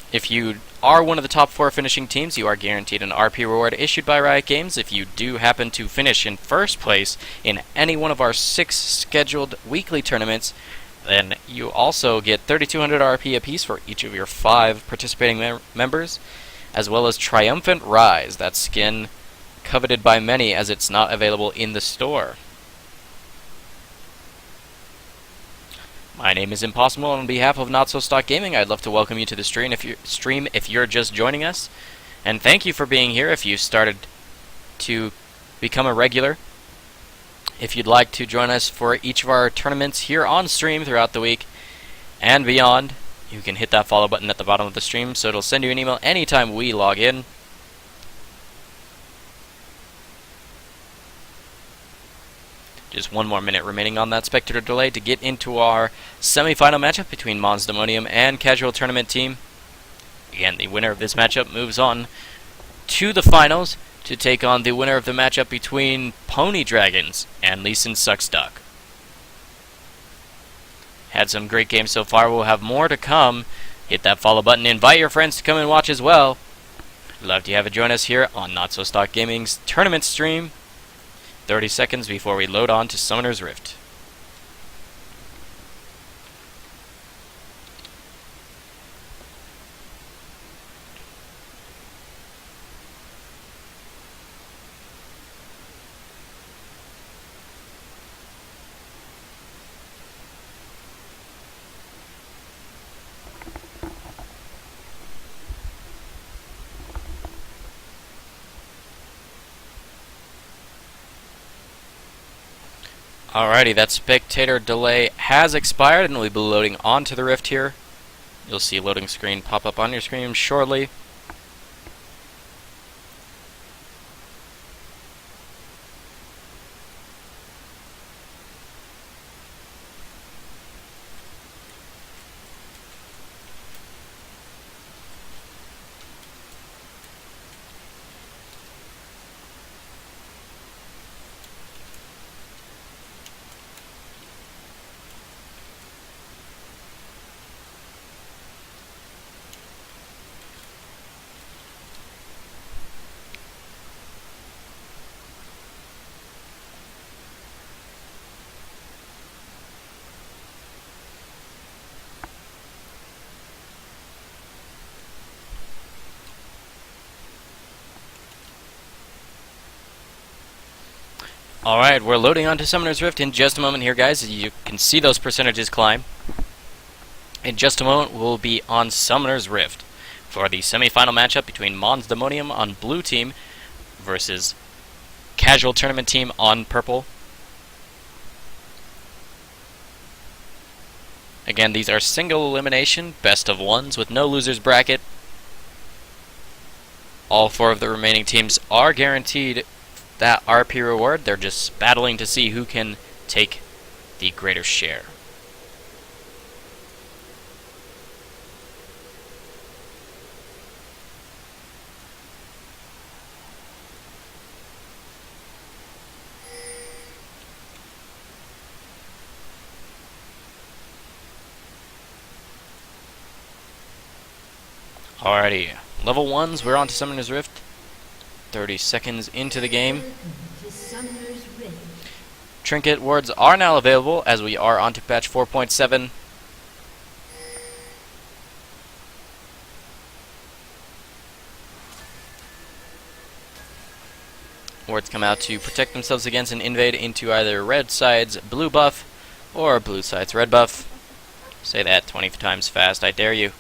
if you are one of the top 4 finishing teams, you are guaranteed an RP reward issued by Riot Games. If you do happen to finish in first place in any one of our 6 scheduled weekly tournaments, then you also get 3,200 RP apiece for each of your 5 participating members, as well as Triumphant Rise, that skin coveted by many as it's not available in the store. My name is Impossible, and on behalf of NotSoStockGaming, I'd love to welcome you to the stream if you're just joining us. And thank you for being here if you started to become a regular. If you'd like to join us for each of our tournaments here on stream throughout the week and beyond, you can hit that follow button at the bottom of the stream, so it'll send you an email anytime we log in. Just one more minute remaining on that spectator delay to get into our semi-final matchup between Mons Daemonium and Casual Tournament Team. Again, the winner of this matchup moves on to the finals to take on the winner of the matchup between Pony Dragons and Lee Sin Sucks Duck. Had some great games so far. We'll have more to come. Hit that follow button. Invite your friends to come and watch as well. Love to have you join us here on NotSoStockGaming's tournament stream. 30 seconds before we load on to Summoner's Rift. Alrighty, that spectator delay has expired, and we'll be loading onto the Rift here. You'll see a loading screen pop up on your screen shortly. Alright, we're loading onto Summoner's Rift in just a moment here, guys. You can see those percentages climb. In just a moment, we'll be on Summoner's Rift for the semi-final matchup between Mons Demonium on blue team versus Casual Tournament team on purple. Again, these are single elimination, best of ones with no losers bracket. All 4 of the remaining teams are guaranteed that RP reward. They're just battling to see who can take the greater share. Alrighty, level 1s, we're on to Summoner's Rift. 30 seconds into the game. Trinket wards are now available as we are onto patch 4.7. Wards come out to protect themselves against an invade into either red side's blue buff or blue side's red buff. Say that 20 times fast, I dare you.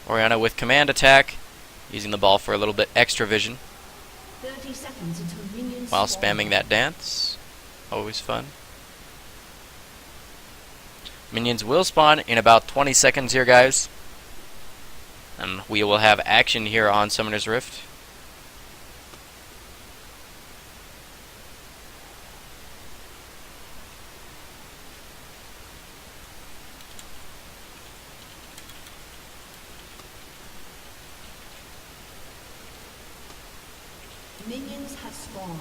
Oriana with command attack, using the ball for a little bit extra vision 30 seconds until minions while spawn. spamming that dance. Always fun. Minions will spawn in about 20 seconds here, guys. And we will have action here on Summoner's Rift. Minions have spawned.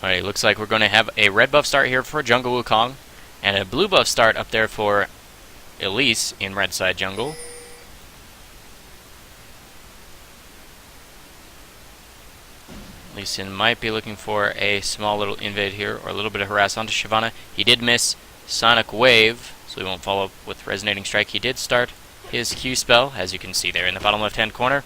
Alright, looks like we're going to have a red buff start here for Jungle Wukong, and a blue buff start up there for Elise in red side jungle. Lee Sin might be looking for a small little invade here, or a little bit of harass onto Shyvana. He did miss Sonic Wave, so he won't follow up with Resonating Strike. He did start his Q spell, as you can see there in the bottom left-hand corner.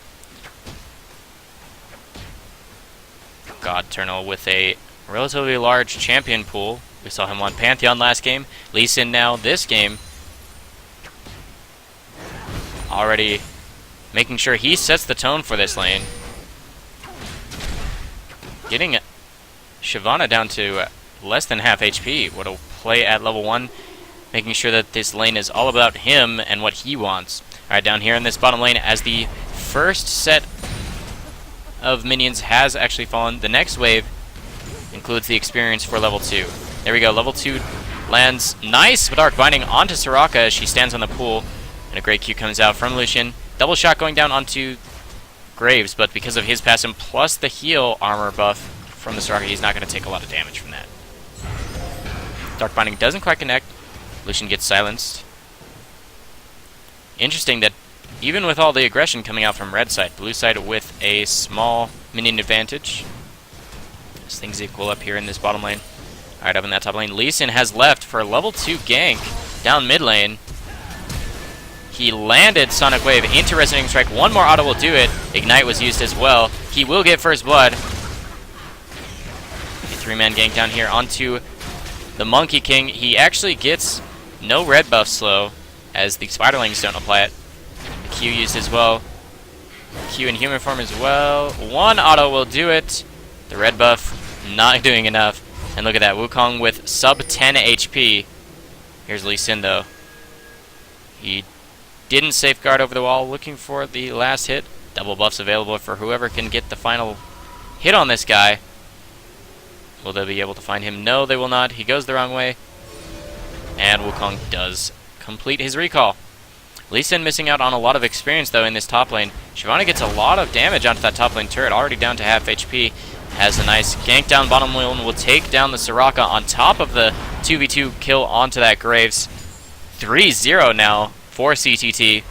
God Eternal with a relatively large champion pool. We saw him on Pantheon last game. Lee Sin now this game. Already making sure he sets the tone for this lane. Getting Shyvana down to less than half HP. What a play at level 1. Making sure that this lane is all about him and what he wants. Alright, down here in this bottom lane, as the first set of minions has actually fallen, the next wave includes the experience for level 2. There we go, level 2 lands nice with Arc Binding onto Soraka as she stands on the pool. And a great Q comes out from Lucian. Double shot going down onto Graves, but because of his passive plus the heal armor buff from the Soraka, he's not going to take a lot of damage from that. Dark Binding doesn't quite connect. Lucian gets silenced. Interesting that even with all the aggression coming out from red side, blue side with a small minion advantage. As things equal up here in this bottom lane. Alright, up in that top lane, Lee Sin has left for a level 2 gank down mid lane. He landed Sonic Wave into Resonating Strike. One more auto will do it. Ignite was used as well. He will get first blood. A 3-man gank down here onto the Monkey King. He actually gets no red buff slow, as the Spiderlings don't apply it. The Q used as well. Q in human form as well. One auto will do it. The red buff not doing enough. And look at that, Wukong with sub 10 HP. Here's Lee Sin though. He didn't safeguard over the wall, looking for the last hit. Double buffs available for whoever can get the final hit on this guy. Will they be able to find him? No, they will not. He goes the wrong way. And Wukong does complete his recall. Lee Sin missing out on a lot of experience, though, in this top lane. Shyvana gets a lot of damage onto that top lane turret, already down to half HP. Has a nice gank down bottom lane, will take down the Soraka on top of the 2v2 kill onto that Graves. 3-0 now for CTT.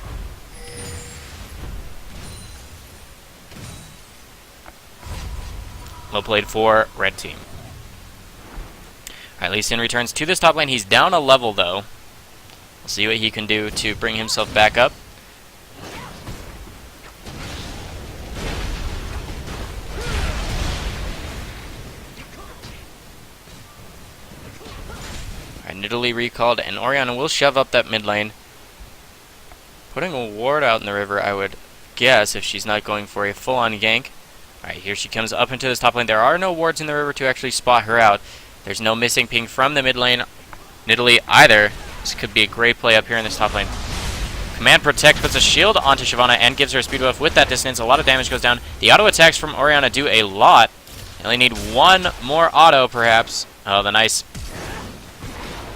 Well played for red team. Alright, Lee Sin returns to this top lane. He's down a level, though. See what he can do to bring himself back up. Alright, Nidalee recalled, and Orianna will shove up that mid lane. Putting a ward out in the river, I would guess, if she's not going for a full-on gank. Alright, here she comes up into this top lane. There are no wards in the river to actually spot her out. There's no missing ping from the mid lane Nidalee either. This could be a great play up here in this top lane. Command Protect puts a shield onto Shyvana and gives her a speed buff. With that distance, a lot of damage goes down. The auto attacks from Orianna do a lot. They only need one more auto, perhaps. Oh, the nice...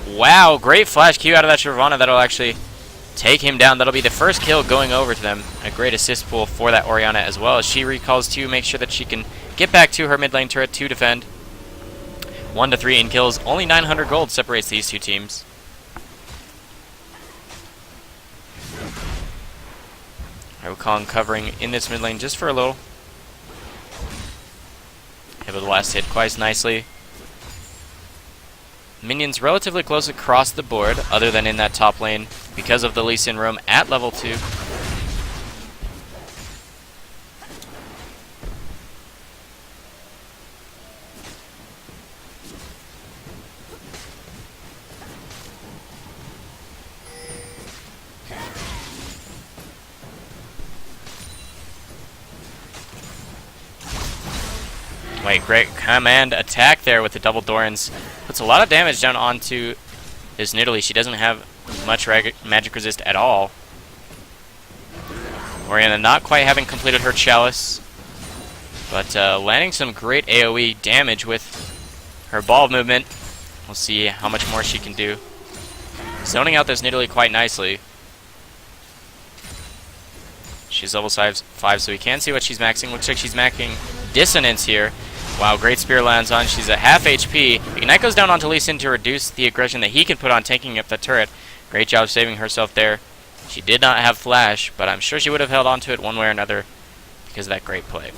Wow, great flash Q out of that Shyvana. That'll actually take him down. That'll be the first kill going over to them. A great assist pool for that Orianna as well, as she recalls to make sure that she can get back to her mid lane turret to defend. 1 to 3 in kills. Only 900 gold separates these two teams. Wukong covering in this mid lane just for a little. Hit with the last hit quite nicely. Minions relatively close across the board, other than in that top lane, because of the Lee Sin roam at level 2. Wait, great command attack there with the double Dorans. Puts a lot of damage down onto this Nidalee. She doesn't have much magic resist at all. Orianna not quite having completed her chalice, but landing some great AoE damage with her ball movement. We'll see how much more she can do. Zoning out this Nidalee quite nicely. She's level 5, so we can see what she's maxing. Looks like she's maxing Dissonance here. Wow, great spear lands on. She's at half HP. Ignite goes down onto Lee Sin to reduce the aggression that he can put on tanking up the turret. Great job saving herself there. She did not have flash, but I'm sure she would have held onto it one way or another because of that great play.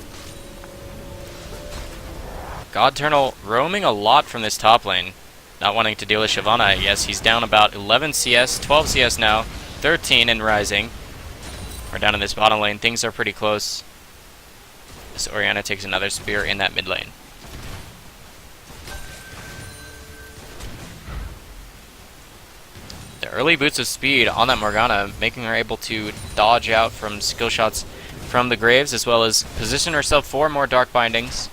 God Eternal roaming a lot from this top lane. Not wanting to deal with Shyvana, I guess. He's down about 11 CS, 12 CS now, 13 and rising. We're down in this bottom lane. Things are pretty close. This Orianna takes another spear in that mid lane. The early boots of speed on that Morgana, making her able to dodge out from skill shots from the Graves, as well as position herself for more Dark Bindings.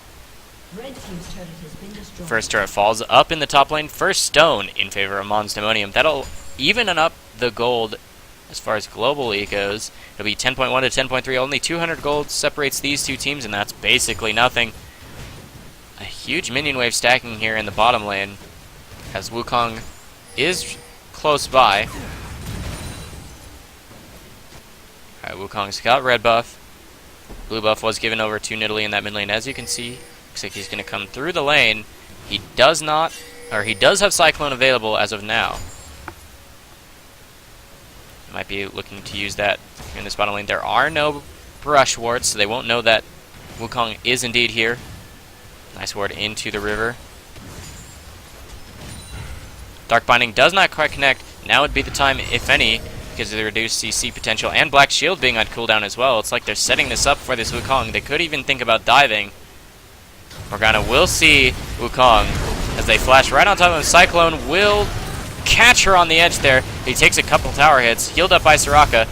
Red team's turret has been destroyed. First turret falls up in the top lane. First stone in favor of Mons Demonium. That'll even up the gold as far as globally goes. It'll be 10.1 to 10.3. Only 200 gold separates these two teams, and that's basically nothing. A huge minion wave stacking here in the bottom lane, as Wukong is close by. Alright, Wukong's got red buff. Blue buff was given over to Nidalee in that mid lane. As you can see, looks like he's going to come through the lane. He does not, or he does have Cyclone available as of now. Might be looking to use that in this bottom lane. There are no brush wards, so they won't know that Wukong is indeed here. Nice ward into the river. Dark Binding does not quite connect. Now would be the time, if any, because of the reduced CC potential and Black Shield being on cooldown as well. It's like they're setting this up for this Wukong. They could even think about diving. Morgana will see Wukong as they flash right on top of him. Cyclone will catch her on the edge there. He takes a couple tower hits, healed up by Soraka.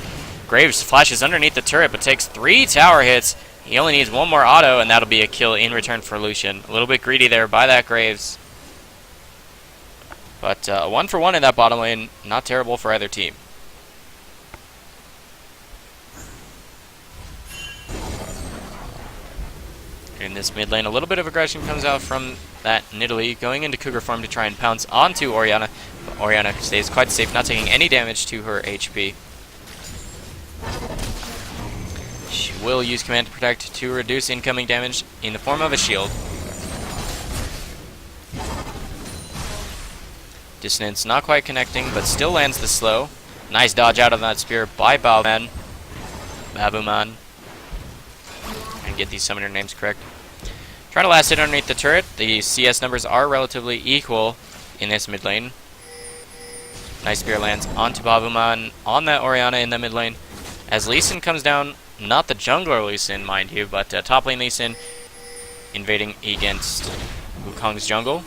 Graves flashes underneath the turret, but takes 3 tower hits. He only needs one more auto, and that'll be a kill in return for Lucian. A little bit greedy there by that Graves. But 1 for 1 in that bottom lane, not terrible for either team. In this mid lane, a little bit of aggression comes out from that Nidalee, going into Cougar form to try and pounce onto Orianna. But Orianna stays quite safe, not taking any damage to her HP. She will use Command to Protect to reduce incoming damage in the form of a shield. Dissonance not quite connecting, but still lands the slow. Nice dodge out of that spear by Babuman. And get these summoner names correct. Trying to last hit underneath the turret. The CS numbers are relatively equal in this mid lane. Nice spear lands onto Babuman on that Orianna in the mid lane. As Lee Sin comes down, not the jungler Lee Sin, mind you, but top lane Lee Sin invading against Wukong's jungle.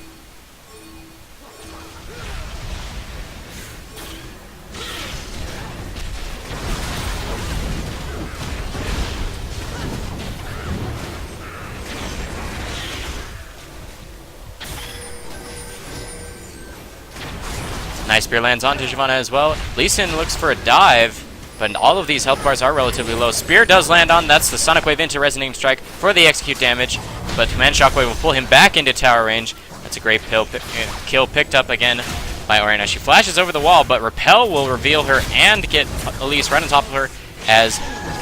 Nice spear lands onto Shyvana as well. Lee Sin looks for a dive, but all of these health bars are relatively low. Spear does land on. That's the Sonic Wave into Resonating Strike for the execute damage, but Command Shockwave will pull him back into tower range. That's a great kill picked up again by Orianna. She flashes over the wall, but Repel will reveal her and get Elise right on top of her as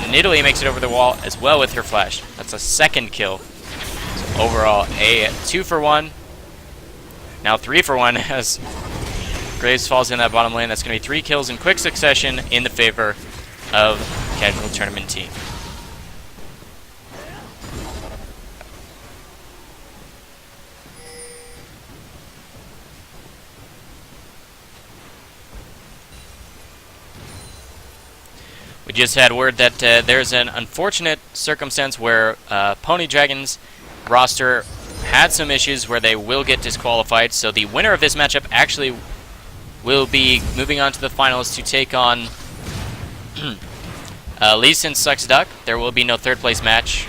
Nidalee makes it over the wall as well with her flash. That's a second kill. So overall, a 2-for-1. Now 3-for-1 as Graves falls in that bottom lane. That's going to be 3 kills in quick succession in the favor of Casual Tournament team. We just had word that there's an unfortunate circumstance where Pony Dragon's roster had some issues where they will get disqualified, so the winner of this matchup actually will be moving on to the finals to take on Lee Sin Sucks Duck. There will be no third place match.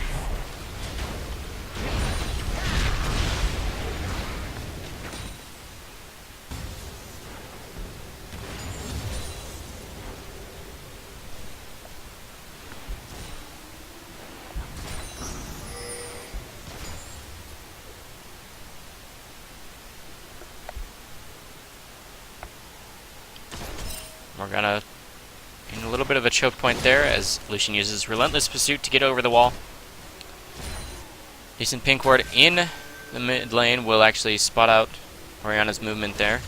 Morgana in a little bit of a choke point there as Lucian uses Relentless Pursuit to get over the wall. Decent pink ward in the mid lane will actually spot out Orianna's movement there.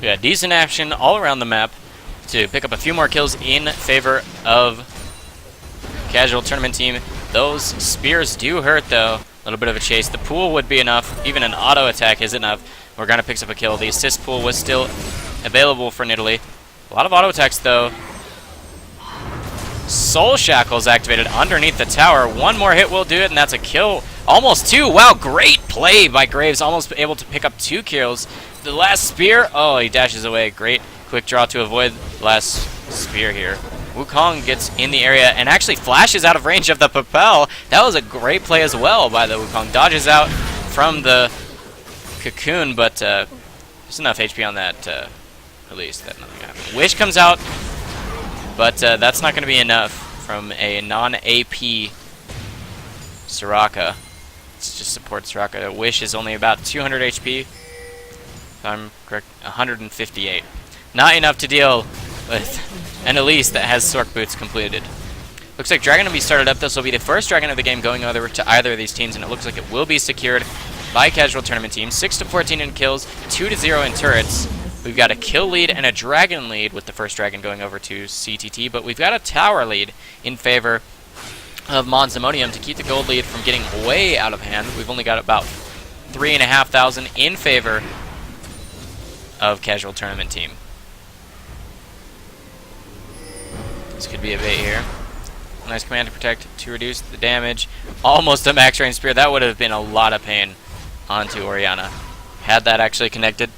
Yeah, decent action all around the map to pick up a few more kills in favor of Casual Tournament team. Those spears do hurt though. A little bit of a chase. The pool would be enough. Even an auto attack is enough. Morgana picks up a kill. The assist pool was still available for Nidalee. A lot of auto attacks though. Soul Shackles activated underneath the tower. One more hit will do it, and that's a kill. Almost 2. Wow, great play by Graves. Almost able to pick up 2 kills. The last spear. Oh, he dashes away. Great quick draw to avoid the last spear here. Wukong gets in the area and actually flashes out of range of the Propel. That was a great play as well by the Wukong. Dodges out from the cocoon, but there's enough HP on that release that nothing happened. Wish comes out, but that's not going to be enough from a non-AP Soraka. Let's just support Soraka. Wish is only about 200 HP. If I'm correct, 158. Not enough to deal with an Elise that has Sork Boots completed. Looks like Dragon will be started up. This will be the first Dragon of the game going over to either of these teams, and it looks like it will be secured by Casual Tournament team. 6-14 in kills, 2-0 in turrets. We've got a kill lead and a dragon lead, with the first dragon going over to CTT, but we've got a tower lead in favor of Monzimonium to keep the gold lead from getting way out of hand. We've only got about 3,500 in favor of Casual Tournament Team. This could be a bait here. Nice command to protect to reduce the damage. Almost a max range spear. That would have been a lot of pain onto Orianna had that actually connected.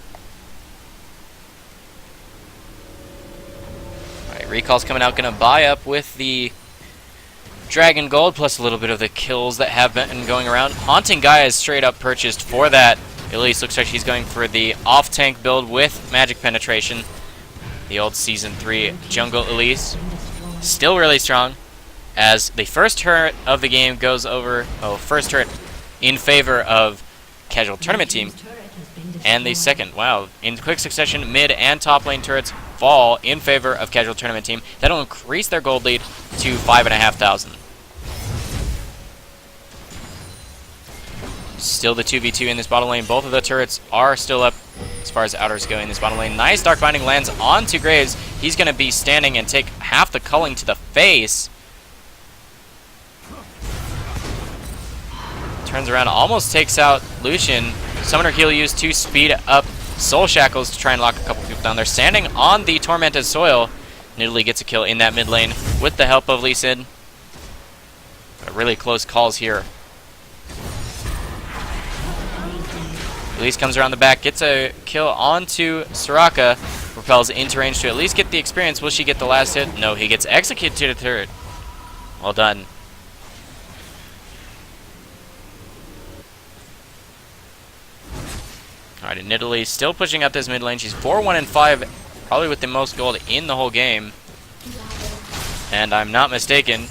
Alright, Recall's coming out, gonna buy up with the Dragon Gold, plus a little bit of the kills that have been going around. Haunting Gaia is straight up purchased for that. Elise looks like she's going for the off-tank build with magic penetration. The old Season 3 Jungle Elise. Still really strong, as the first turret of the game goes over, first turret in favor of Casual Tournament Team, and the second, wow, in quick succession, mid and top lane turrets fall in favor of Casual Tournament Team. That'll increase their gold lead to 5,500. Still the 2v2 in this bottom lane. Both of the turrets are still up as far as outers go in this bottom lane. Nice Dark Binding lands onto Graves. He's going to be standing and take half the culling to the face. Turns around, almost takes out Lucian. Summoner heal used to speed up Soul Shackles to try and lock a couple people down. They're standing on the Tormented Soil. Nidalee gets a kill in that mid lane with the help of Lee Sin. But really close calls here. Elise comes around the back, gets a kill onto Soraka, propels into range to at least get the experience. Will she get the last hit? No, he gets executed to the turret. Well done. Alright, and Nidalee still pushing up this mid lane. She's 4-1-5, probably with the most gold in the whole game. And I'm not mistaken,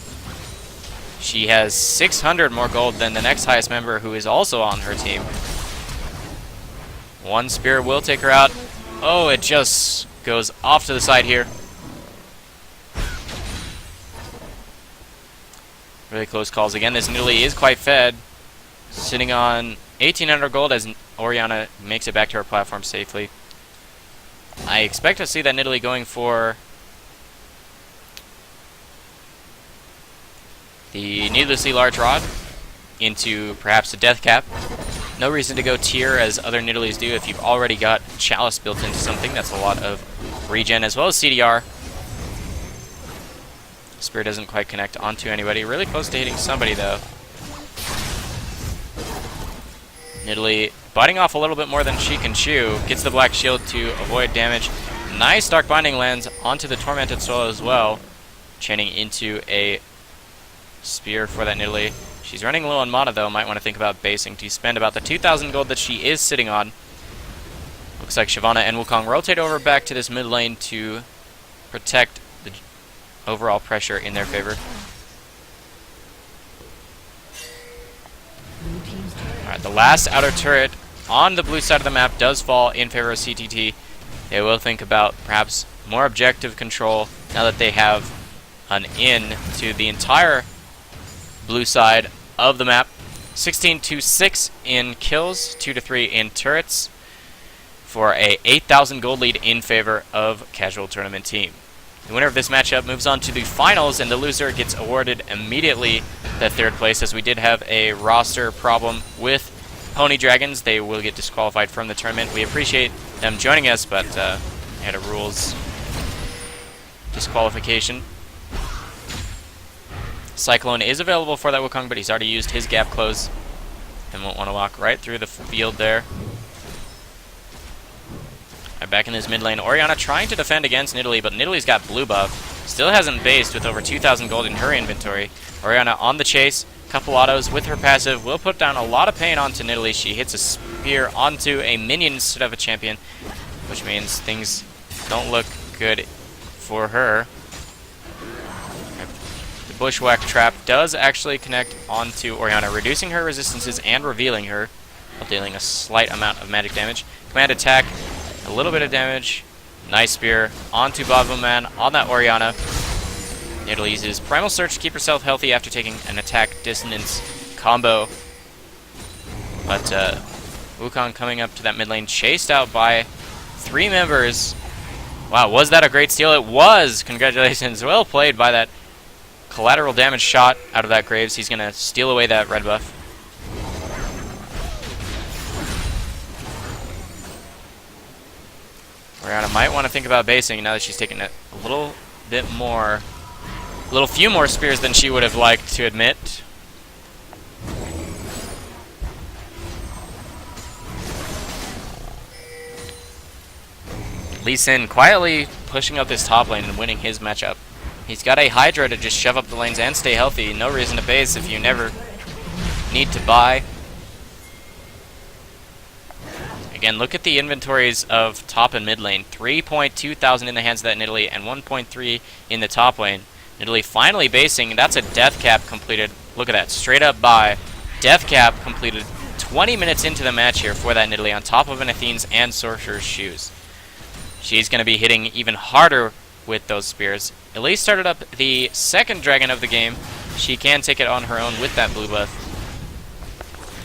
she has 600 more gold than the next highest member, who is also on her team. One spear will take her out. Oh, it just goes off to the side here. Really close calls again. This Nidalee is quite fed, sitting on 1,800 gold as Orianna makes it back to her platform safely. I expect to see that Nidalee going for the needlessly large rod into perhaps a death cap. No reason to go tier as other Nidalees do if you've already got Chalice built into something. That's a lot of regen as well as CDR. Spear doesn't quite connect onto anybody. Really close to hitting somebody though. Nidalee biting off a little bit more than she can chew. Gets the black shield to avoid damage. Nice Dark Binding lands onto the Tormented Soul as well. Chaining into a spear for that Nidalee. She's running low on mana though, might want to think about basing to spend about the 2,000 gold that she is sitting on. Looks like Shyvana and Wukong rotate over back to this mid lane to protect the overall pressure in their favor. Alright, the last outer turret on the blue side of the map does fall in favor of CTT. They will think about perhaps more objective control now that they have an in to the entire blue side of the map. 16-6 in kills, 2-3 in turrets, for a 8,000 gold lead in favor of Casual Tournament Team. The winner of this matchup moves on to the finals, and the loser gets awarded immediately the third place, as we did have a roster problem with Pony Dragons. They will get disqualified from the tournament. We appreciate them joining us, but had a rules disqualification. Cyclone is available for that Wukong, but he's already used his gap close and won't want to walk right through the field there. Right, back in this mid lane, Orianna trying to defend against Nidalee, but Nidalee's got blue buff. Still hasn't based with over 2,000 gold in her inventory. Orianna on the chase, couple autos with her passive, will put down a lot of pain onto Nidalee. She hits a spear onto a minion instead of a champion, which means things don't look good for her. Bushwhack Trap does actually connect onto Orianna, reducing her resistances and revealing her, while dealing a slight amount of magic damage. Command attack, a little bit of damage. Nice spear onto Bavuman on that Orianna. Nidalee uses Primal Search to keep herself healthy after taking an attack dissonance combo. But Wukong coming up to that mid lane, chased out by 3 members. Wow, was that a great steal? It was! Congratulations. Well played by that collateral damage shot out of that Graves. He's going to steal away that red buff. Orianna might want to think about basing now that she's taken a little bit more, few more spears than she would have liked to admit. Lee Sin quietly pushing up this top lane and winning his matchup. He's got a Hydra to just shove up the lanes and stay healthy. No reason to base if you never need to buy. Again, look at the inventories of top and mid lane. 3.2 thousand in the hands of that Nidalee and 1.3 in the top lane. Nidalee finally basing. That's a death cap completed. Look at that. Straight up buy. Death cap completed 20 minutes into the match here for that Nidalee on top of an Athene's and Sorcerer's shoes. She's going to be hitting even harder with those spears. Elise started up the second dragon of the game. She can take it on her own with that blue buff.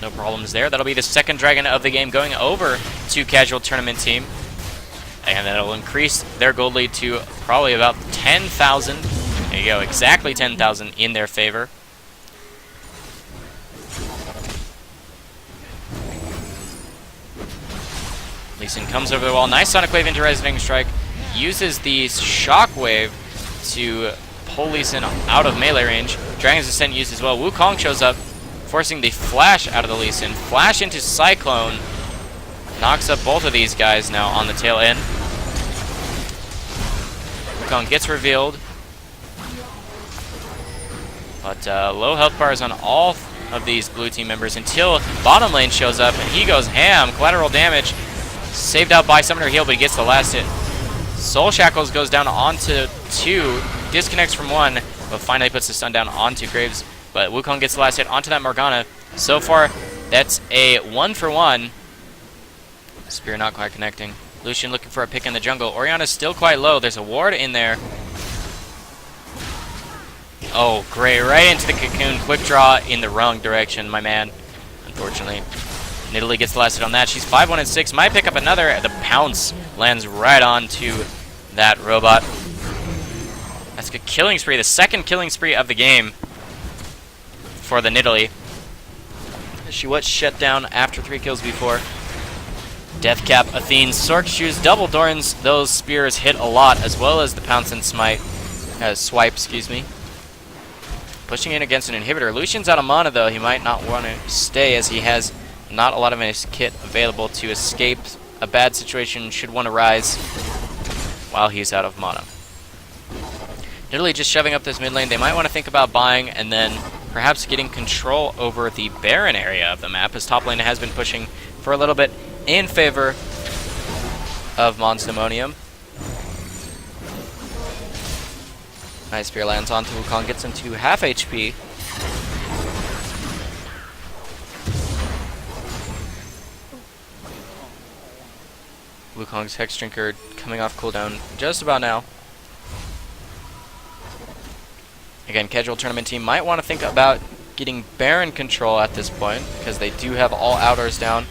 No problems there. That'll be the second dragon of the game going over to Casual Tournament Team. And that'll increase their gold lead to probably about 10,000. There you go, exactly 10,000 in their favor. Lee Sin comes over the wall. Nice Sonic Wave into Resonating Strike. Uses the Shock Wave to pull Lee Sin out of melee range. Dragon's Descent used as well. Wukong shows up, forcing the flash out of the Lee Sin. Flash into Cyclone. Knocks up both of these guys now on the tail end. Wukong gets revealed. But low health bars on all of these blue team members until bottom lane shows up and he goes ham. Collateral damage. Saved out by Summoner Heal, but he gets the last hit. Soul Shackles goes down onto 2. Disconnects from 1, but finally puts the stun down onto Graves. But Wukong gets the last hit onto that Morgana. So far, that's a 1-for-1. Spear not quite connecting. Lucian looking for a pick in the jungle. Orianna's still quite low. There's a ward in there. Oh, great. Right into the cocoon. Quick draw in the wrong direction, my man. Unfortunately. Nidalee gets the last hit on that. She's 5-1-6. Might pick up another. The pounce lands right onto that robot. That's a killing spree. The second killing spree of the game for the Nidalee. She was shut down after 3 kills before. Death Cap, Athene, Sorc Shoes, Double Dorns. Those spears hit a lot, as well as the pounce and swipe, excuse me. Pushing in against an inhibitor. Lucian's out of mana, though. He might not want to stay, as he has not a lot of his kit available to escape a bad situation should one arise while he's out of mana. Nidalee just shoving up this mid lane. They might want to think about buying and then perhaps getting control over the Baron area of the map, as top lane has been pushing for a little bit in favor of Monsdemonium. Nice spear lands onto Wukong, gets him to half HP. Wukong's Hex Drinker coming off cooldown just about now. Again, Casual Tournament Team might want to think about getting Baron control at this point, because they do have all outers down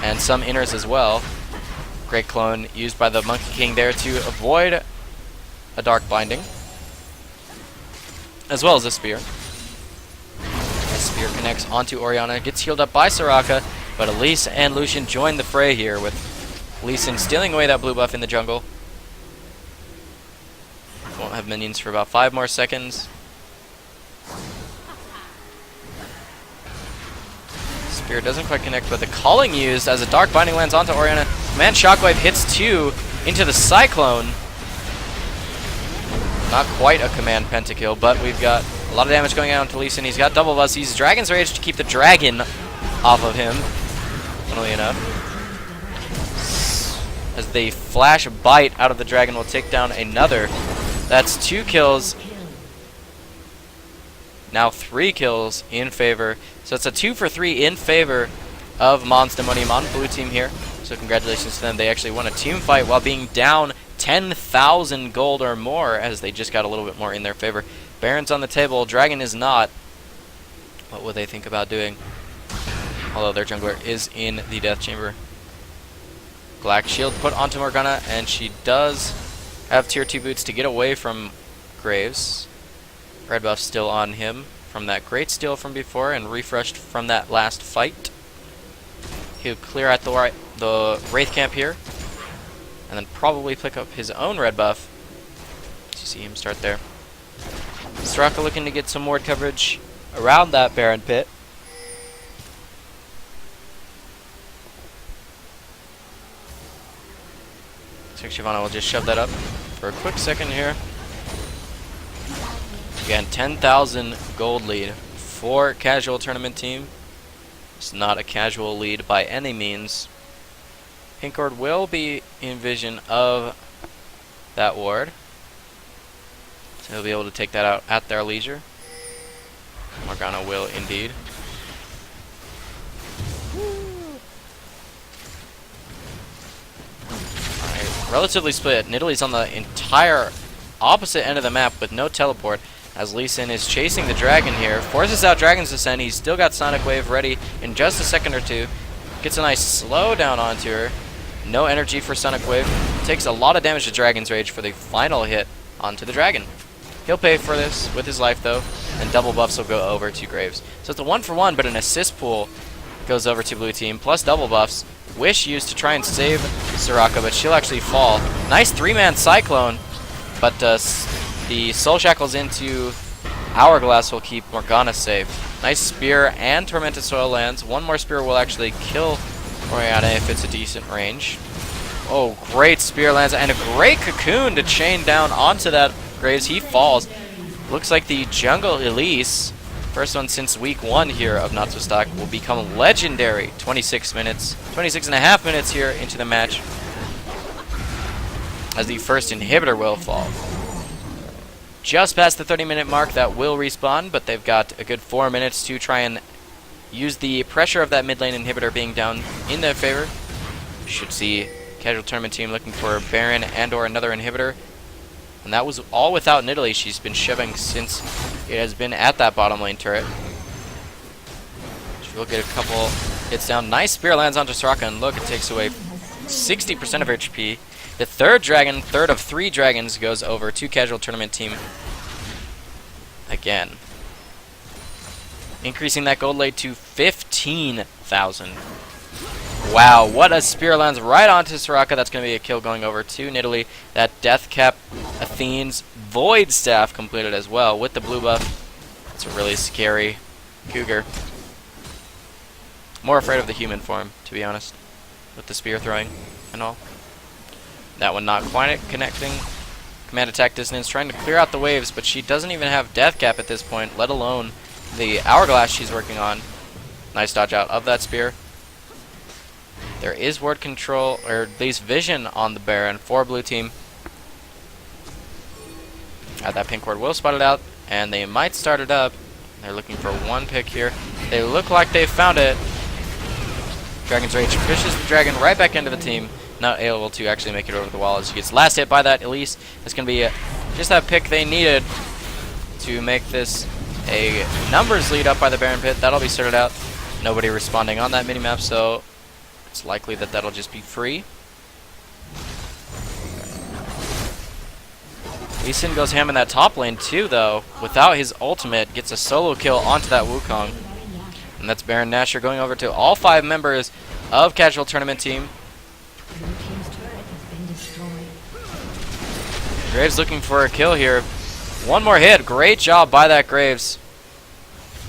and some inners as well. Great Clone used by the Monkey King there to avoid a Dark Binding, as well as a Spear. The Spear connects onto Orianna, gets healed up by Soraka, but Elise and Lucian join the fray here, with Lee Sin stealing away that blue buff in the jungle. Won't have minions for about 5 more seconds. Spear doesn't quite connect, but the calling used as a Dark Binding lands onto Orianna. Command Shockwave hits 2 into the Cyclone. Not quite a Command Pentakill, but we've got a lot of damage going out to Lee Sin. He's got double buffs. He's Dragon's Rage to keep the dragon off of him, funnily enough. As the flash bite out of the dragon will take down another. That's 2 kills. Now 3 kills in favor. So it's a 2-for-3 in favor of Monsdemonium on blue team here. So congratulations to them. They actually won a team fight while being down 10,000 gold or more, as they just got a little bit more in their favor. Baron's on the table. Dragon is not. What would they think about doing? Although their jungler is in the death chamber. Black shield put onto Morgana, and she does have tier 2 boots to get away from Graves. Red buff still on him from that great steal from before and refreshed from that last fight. He'll clear out the Wraith camp here, and then probably pick up his own red buff. You see him start there. Soraka looking to get some ward coverage around that Baron pit. So Shyvana will just shove that up for a quick second here. Again, 10,000 gold lead for casual tournament team. It's not a casual lead by any means. Pink ward will be in vision of that ward, so he'll be able to take that out at their leisure. Morgana will indeed. Alright, relatively split. Nidalee's on the entire opposite end of the map with no teleport, as Lee Sin is chasing the dragon here. Forces out Dragon's Descent. He's still got Sonic Wave ready in just a second or two. Gets a nice slow down onto her. No energy for Sonic Wave. Takes a lot of damage to Dragon's Rage for the final hit onto the dragon. He'll pay for this with his life though, and double buffs will go over to Graves. So it's a 1-for-1, but an assist pool goes over to blue team, plus double buffs. Wish used to try and save Soraka, but she'll actually fall. Nice 3-man Cyclone, but the Soul Shackles into Hourglass will keep Morgana safe. Nice Spear and Tormented Soil lands. One more Spear will actually kill Oriana if it's a decent range. Oh, great Spear lands, and a great Cocoon to chain down onto that Graves. He falls. Looks like the Jungle Elise, first one since week 1 here of NotSoStock, will become legendary. 26 minutes, 26 and a half minutes here into the match, as the first inhibitor will fall. Just past the 30-minute mark, that will respawn, but they've got a good 4 minutes to try and use the pressure of that mid lane inhibitor being down in their favor. Should see casual tournament team looking for Baron and or another inhibitor. And that was all without Nidalee. She's been shoving since it has been at that bottom lane turret. She will get a couple hits down. Nice Spear lands onto Soraka, and look, it takes away 60% of her HP. The third of 3 dragons goes over to casual tournament team again. Increasing that gold lead to 15,000. Wow, what a Spear lands right onto Soraka. That's going to be a kill going over to Nidalee. That Death Cap Athene's Void Staff completed as well with the blue buff. It's a really scary Cougar. More afraid of the human form, to be honest, with the spear throwing and all. That one not quite connecting. Command attack dissonance, trying to clear out the waves, but she doesn't even have Death Cap at this point, let alone the Hourglass she's working on. Nice dodge out of that spear. There is ward control, or at least vision on the Baron for blue team. That pink ward will spot it out, and they might start it up. They're looking for one pick here. They look like they found it. Dragon's Rage pushes the dragon right back into the team. Not able to actually make it over the wall as he gets last hit by that Elise. It's going to be just that pick they needed to make this a numbers lead up by the Baron pit. That'll be sorted out. Nobody responding on that minimap, so it's likely that that'll just be free. Lee Sin goes ham in that top lane too, though. Without his ultimate, gets a solo kill onto that Wukong. And that's Baron Nashor going over to all 5 members of casual tournament team. Graves looking for a kill here. One more hit. Great job by that Graves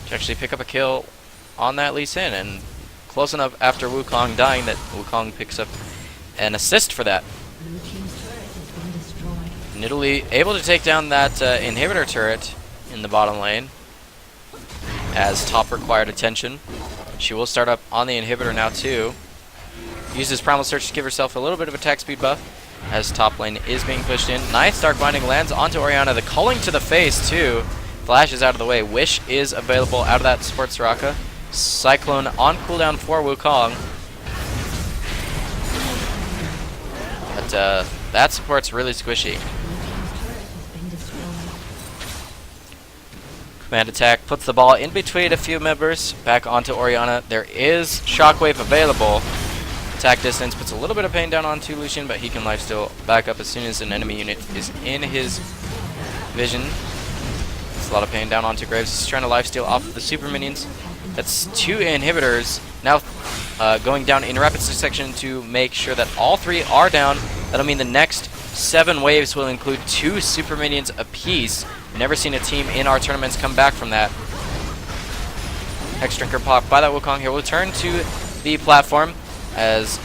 to actually pick up a kill on that Lee Sin, and close enough after Wukong dying that Wukong picks up an assist for that. Nidalee able to take down that inhibitor turret in the bottom lane, as top required attention. She will start up on the inhibitor now too. Uses Primal Search to give herself a little bit of attack speed buff as top lane is being pushed in. Nice Dark Binding lands onto Oriana. The culling to the face too. Flashes out of the way. Wish is available out of that support Soraka. Cyclone on cooldown for Wukong. But that support's really squishy. Command attack puts the ball in between a few members. Back onto Oriana. There is Shockwave available. Attack distance puts a little bit of pain down onto Lucian, but he can lifesteal back up as soon as an enemy unit is in his vision. It's a lot of pain down onto Graves. He's trying to lifesteal off of the super minions. That's 2 inhibitors. Now going down in rapid succession to make sure that all 3 are down. That'll mean the next 7 waves will include 2 super minions apiece. Never seen a team in our tournaments come back from that. Hex Drinker pop by that Wukong here. We'll turn to the platform as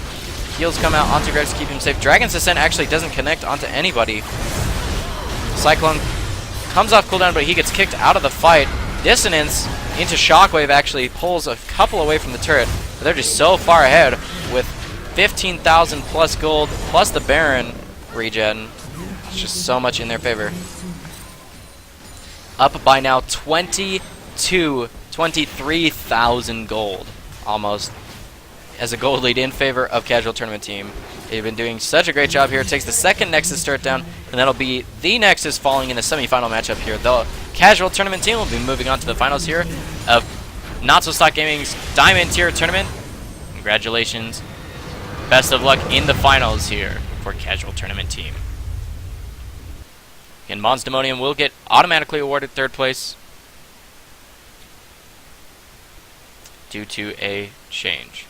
heals come out onto Graves to keep him safe. Dragon's Descent actually doesn't connect onto anybody. Cyclone comes off cooldown, but he gets kicked out of the fight. Dissonance into Shockwave actually pulls a couple away from the turret, but they're just so far ahead with 15,000 plus gold plus the Baron regen. It's just so much in their favor. Up by now 23,000 gold almost as a gold lead in favor of Casual Tournament Team. They've been doing such a great job here. It takes the second Nexus turret down, and that'll be the Nexus falling in the semifinal matchup here. The Casual Tournament Team will be moving on to the finals here of NotSoStockGaming's Diamond Tier Tournament. Congratulations. Best of luck in the finals here for Casual Tournament Team. And Mons Demonium will get automatically awarded 3rd place due to a change.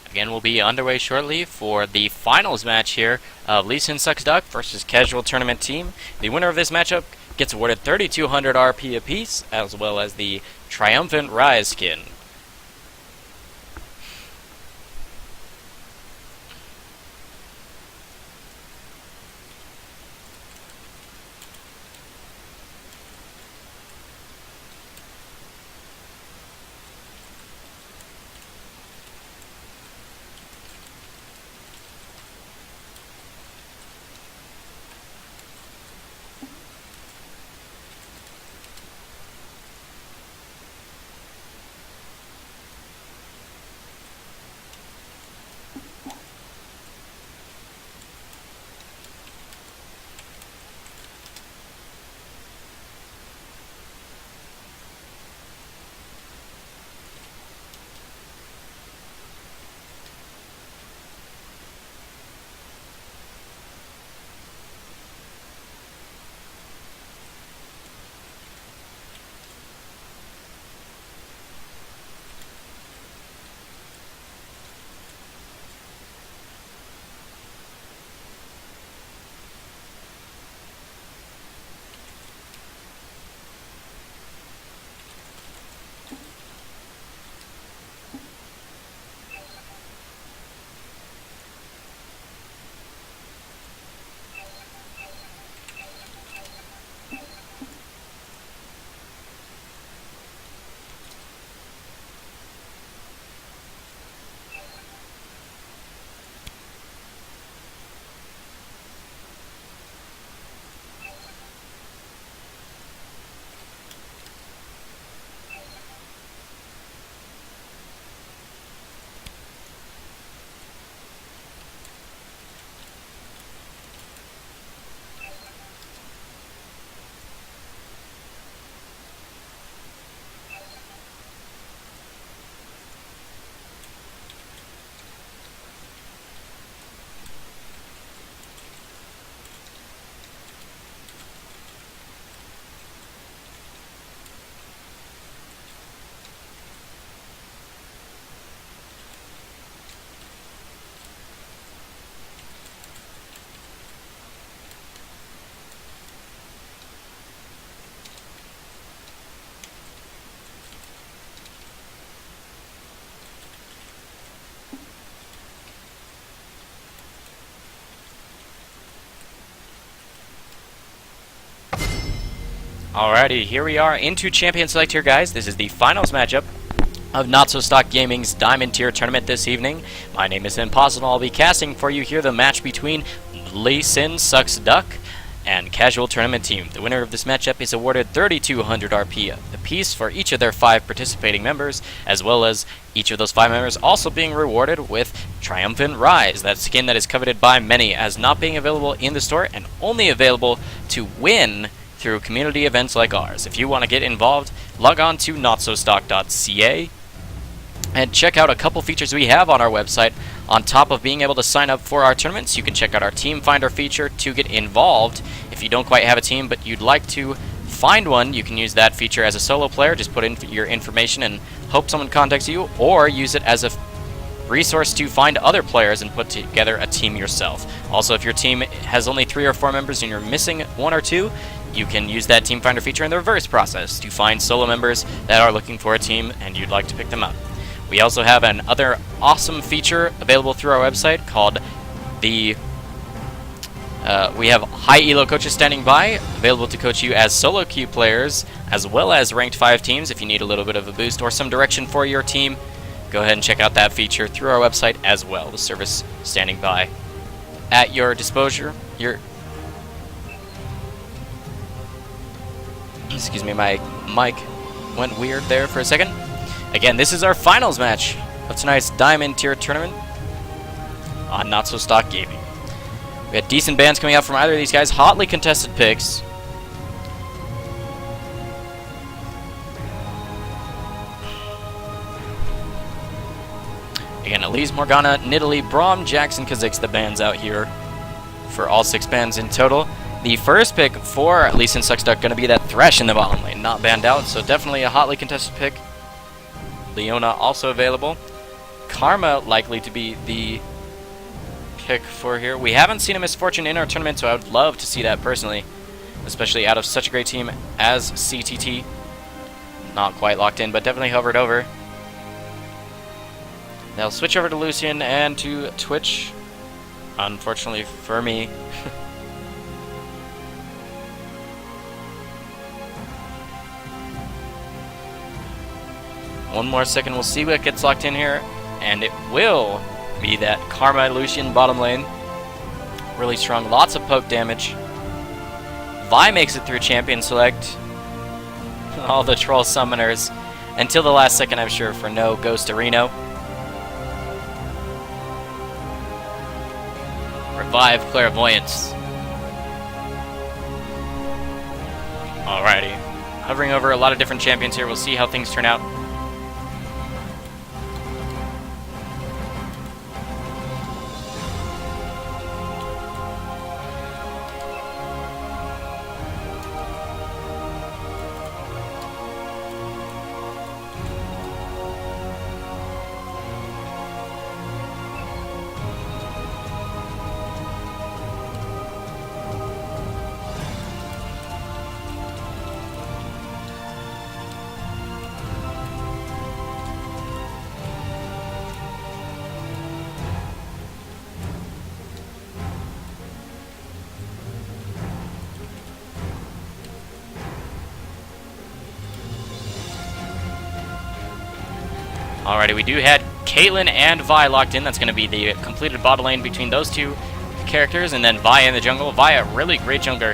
Again, we'll be underway shortly for the finals match here of Lee Sin Sucks Duck versus Casual Tournament Team. The winner of this matchup gets awarded 3,200 RP apiece, as well as the Triumphant Rise skin. Alrighty, here we are into Champion Select here, guys. This is the finals matchup of NotSoStockGaming's Diamond Tier Tournament this evening. My name is Impossible. I'll be casting for you here the match between Lee Sin Sucks Duck and Casual Tournament Team. The winner of this matchup is awarded 3,200 RP apiece for each of their 5 participating members, as well as each of those 5 members also being rewarded with Triumphant Rise, that skin that is coveted by many as not being available in the store and only available to win through community events like ours. If you want to get involved, log on to NotSoStock.ca and check out a couple features we have on our website. On top of being able to sign up for our tournaments, you can check out our Team Finder feature to get involved. If you don't quite have a team but you'd like to find one, you can use that feature as a solo player. Just put in your information and hope someone contacts you, or use it as a resource to find other players and put together a team yourself. Also, if your team has only 3 or 4 members and you're missing 1 or 2, you can use that Team Finder feature in the reverse process to find solo members that are looking for a team and you'd like to pick them up. We also have another awesome feature available through our website called the we have high elo coaches standing by, available to coach you as solo queue players as well as ranked 5 teams. If you need a little bit of a boost or some direction for your team, go ahead and check out that feature through our website as well. The service standing by at your disposal. Excuse me, my mic went weird there for a second. Again, this is our finals match of tonight's Diamond Tier Tournament on NotSoStockGaming. We had decent bands coming out from either of these guys, hotly contested picks. Again, Elise, Morgana, Nidalee, Braum, Jackson, Kha'Zix, the bands out here for all 6 bands in total. The first pick for Lee Sin Sucks Duck going to be that Thresh in the bottom lane, not banned out, so definitely a hotly contested pick. Leona also available. Karma likely to be the pick for here. We haven't seen a Misfortune in our tournament, so I would love to see that personally. especially out of such a great team as CTT. Not quite locked in, but definitely hovered over. They'll switch over to Lucian and to Twitch, unfortunately for me. One more second, we'll see what gets locked in here, and it will be that Karma Lucian bottom lane. Really strong, lots of poke damage. Vi makes it through champion select. All the troll summoners until the last second, I'm sure, for no Ghost Reno. Revive Clairvoyance. Alrighty. Hovering over a lot of different champions here. We'll see how things turn out. Alrighty, we do had Caitlyn and Vi locked in. That's going to be the completed bottom lane between those two characters, and then Vi in the jungle. Vi, a really great jungler.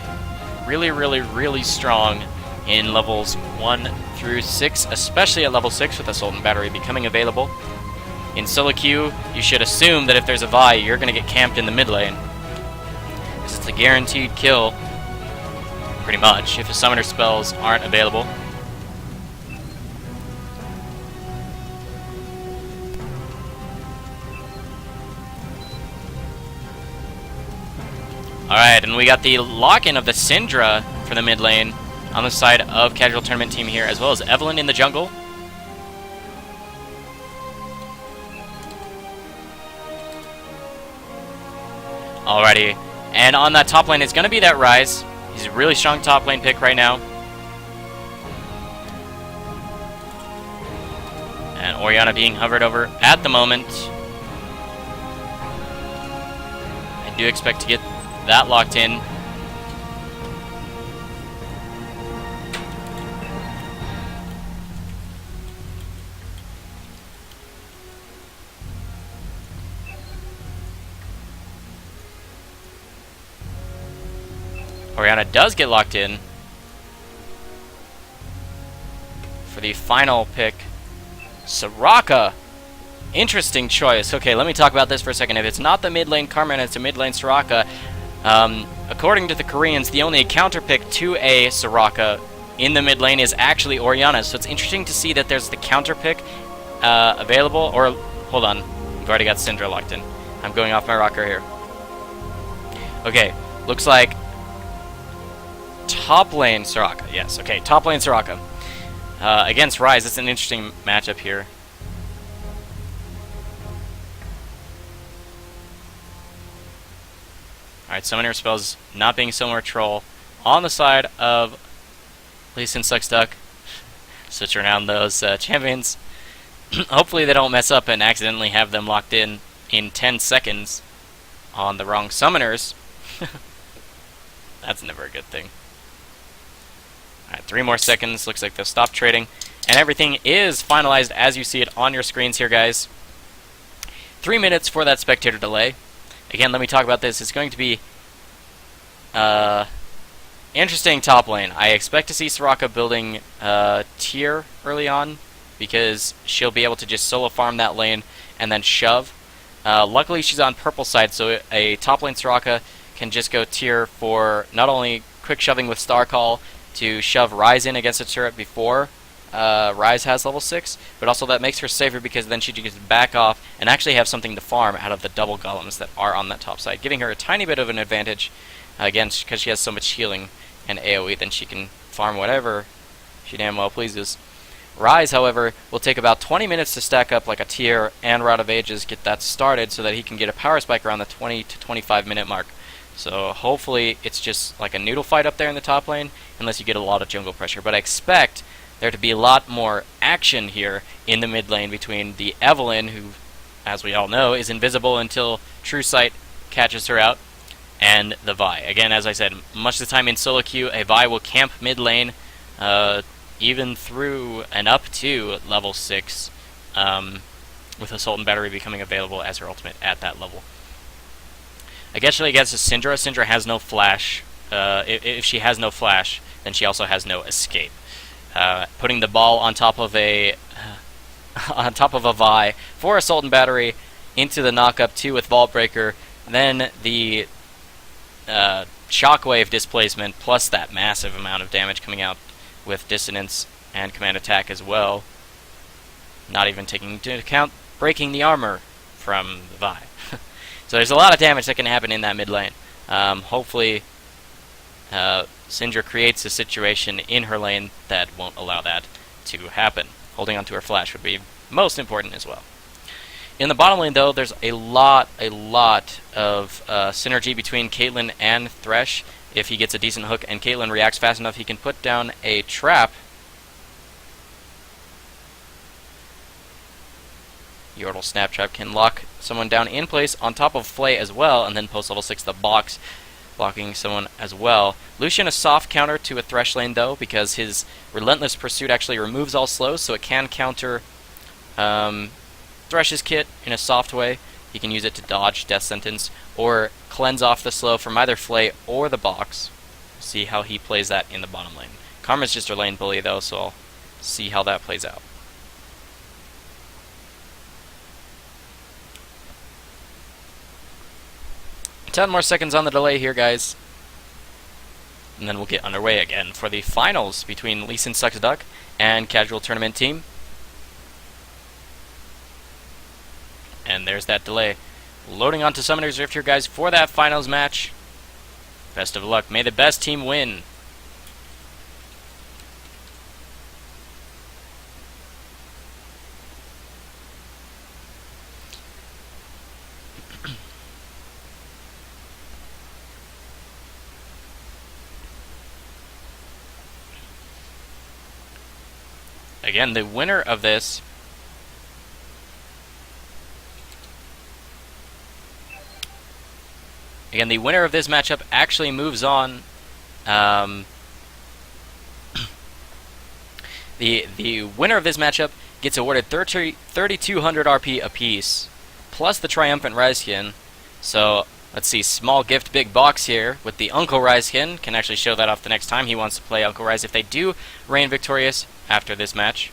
Really strong in levels 1 through 6, especially at level 6 with the Sultan Battery becoming available. In solo queue, you should assume that if there's a Vi, you're going to get camped in the mid lane. This is a guaranteed kill, pretty much, if the summoner spells aren't available. Alright, and we got the lock-in of the Syndra for the mid lane on the side of Casual Tournament team here, as well as Evelynn in the jungle. Alrighty, and on that top lane, it's going to be that Ryze. He's a really strong top lane pick right now. And Orianna being hovered over at the moment. I do expect to get that locked in. Orianna does get locked in for the final pick. Soraka. Interesting choice. Okay, let me talk about this for a second. If it's not the mid lane Karma and it's a mid lane Soraka, according to the Koreans, the only counter pick to a Soraka in the mid lane is actually Orianna. So it's interesting to see that there's the counter pick available. Or, hold on, we've already got Syndra locked in. I'm going off my rocker here. Okay, looks like top lane Soraka. Yes, okay, top lane Soraka. Against Ryze, it's an interesting matchup here. Alright, Summoner spells not being Summoner Troll on the side of Lee Sin Sucks Duck. Switch around those champions. Hopefully they don't mess up and accidentally have them locked in 10 seconds on the wrong summoners. That's never a good thing. Alright, 3 more seconds. Looks like they'll stop trading. And everything is finalized as you see it on your screens here, guys. 3 minutes for that spectator delay. Again, let me talk about this. It's going to be interesting top lane. I expect to see Soraka building tier early on because she'll be able to just solo farm that lane and then shove. Luckily, she's on purple side, so a top lane Soraka can just go tier for not only quick shoving with Star Call to shove Ryze in against a turret before Ryze has level 6, but also that makes her safer because then she can just back off and actually have something to farm out of the double golems that are on that top side, giving her a tiny bit of an advantage again because she has so much healing and AoE, then she can farm whatever she damn well pleases. Ryze, however, will take about 20 minutes to stack up like a tier and Rod of Ages, get that started so that he can get a power spike around the 20 to 25 minute mark. So hopefully it's just like a noodle fight up there in the top lane, unless you get a lot of jungle pressure. But I expect there to be a lot more action here in the mid lane between the Evelynn, who, as we all know, is invisible until True Sight catches her out, and the Vi. Again, as I said, much of the time in solo queue, a Vi will camp mid lane, even through and up to level 6, with Assault and Battery becoming available as her ultimate at that level. Especially against a Syndra. Syndra has no flash. If she has no flash, then she also has no escape. Putting the ball on top of a Vi for Assault and Battery into the knockup 2 with Vault Breaker, then the Shockwave displacement plus that massive amount of damage coming out with Dissonance and Command Attack as well. Not even taking into account breaking the armor from the Vi. So there's a lot of damage that can happen in that mid lane. Hopefully, Syndra creates a situation in her lane that won't allow that to happen. Holding onto her flash would be most important as well. In the bottom lane, though, there's a lot of synergy between Caitlyn and Thresh. If he gets a decent hook and Caitlyn reacts fast enough, he can put down a trap. Yordle Snap Trap can lock someone down in place on top of Flay as well, and then post level 6 the box, blocking someone as well. Lucian a soft counter to a Thresh lane though, because his Relentless Pursuit actually removes all slows, so it can counter Thresh's kit in a soft way. He can use it to dodge Death Sentence, or cleanse off the slow from either Flay or the box. See how he plays that in the bottom lane. Karma's just a lane bully though, so I'll see how that plays out. 10 more seconds on the delay here, guys. And then we'll get underway again for the finals between Lee Sin Sucks Duck and Casual Tournament Team. And there's that delay. Loading onto Summoner's Rift here, guys, for that finals match. Best of luck. May the best team win. Again, the winner of this matchup actually moves on. The winner of this matchup gets awarded 3,200 RP apiece, plus the Triumphant Rise Skin. So let's see, small gift, big box here with the Uncle Rise Skin. Can actually show that off the next time he wants to play Uncle Rise if they do reign victorious after this match.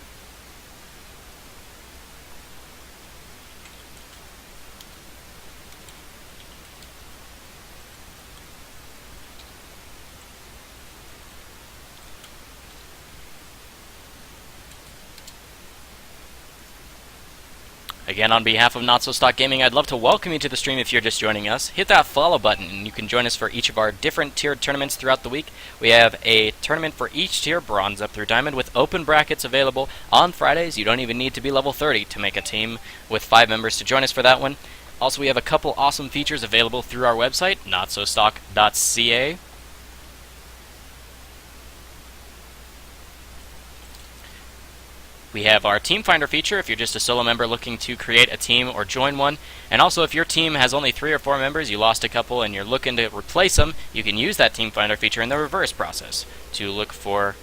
Again, on behalf of NotSoStockGaming, I'd love to welcome you to the stream if you're just joining us. Hit that follow button, and you can join us for each of our different tiered tournaments throughout the week. We have a tournament for each tier, bronze up through diamond, with open brackets available on Fridays. You don't even need to be level 30 to make a team with 5 members to join us for that one. Also, we have a couple awesome features available through our website, NotSoStock.ca. We have our Team Finder feature if you're just a solo member looking to create a team or join one. And also, if your team has only 3 or 4 members, you lost a couple, and you're looking to replace them, you can use that Team Finder feature in the reverse process to look for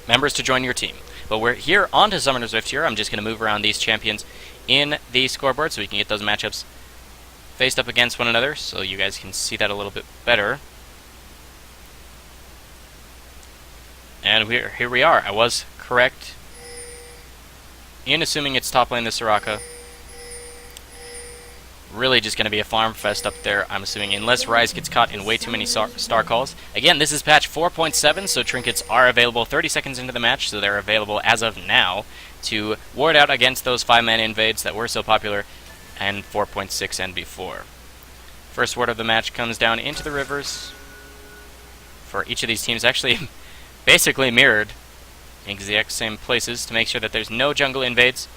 members to join your team. But we're here onto Summoner's Rift here. I'm just going to move around these champions in the scoreboard so we can get those matchups faced up against one another so you guys can see that a little bit better. And here we are. I was correct in assuming it's top lane the Soraka. Really just going to be a farm fest up there, I'm assuming, unless Rise gets caught in way too many star calls. Again, this is patch 4.7, so trinkets are available 30 seconds into the match, so they're available as of now to ward out against those 5-man invades that were so popular and 4.6 and before. First ward of the match comes down into the rivers for each of these teams. Actually, basically mirrored in exact same places to make sure that there's no jungle invades.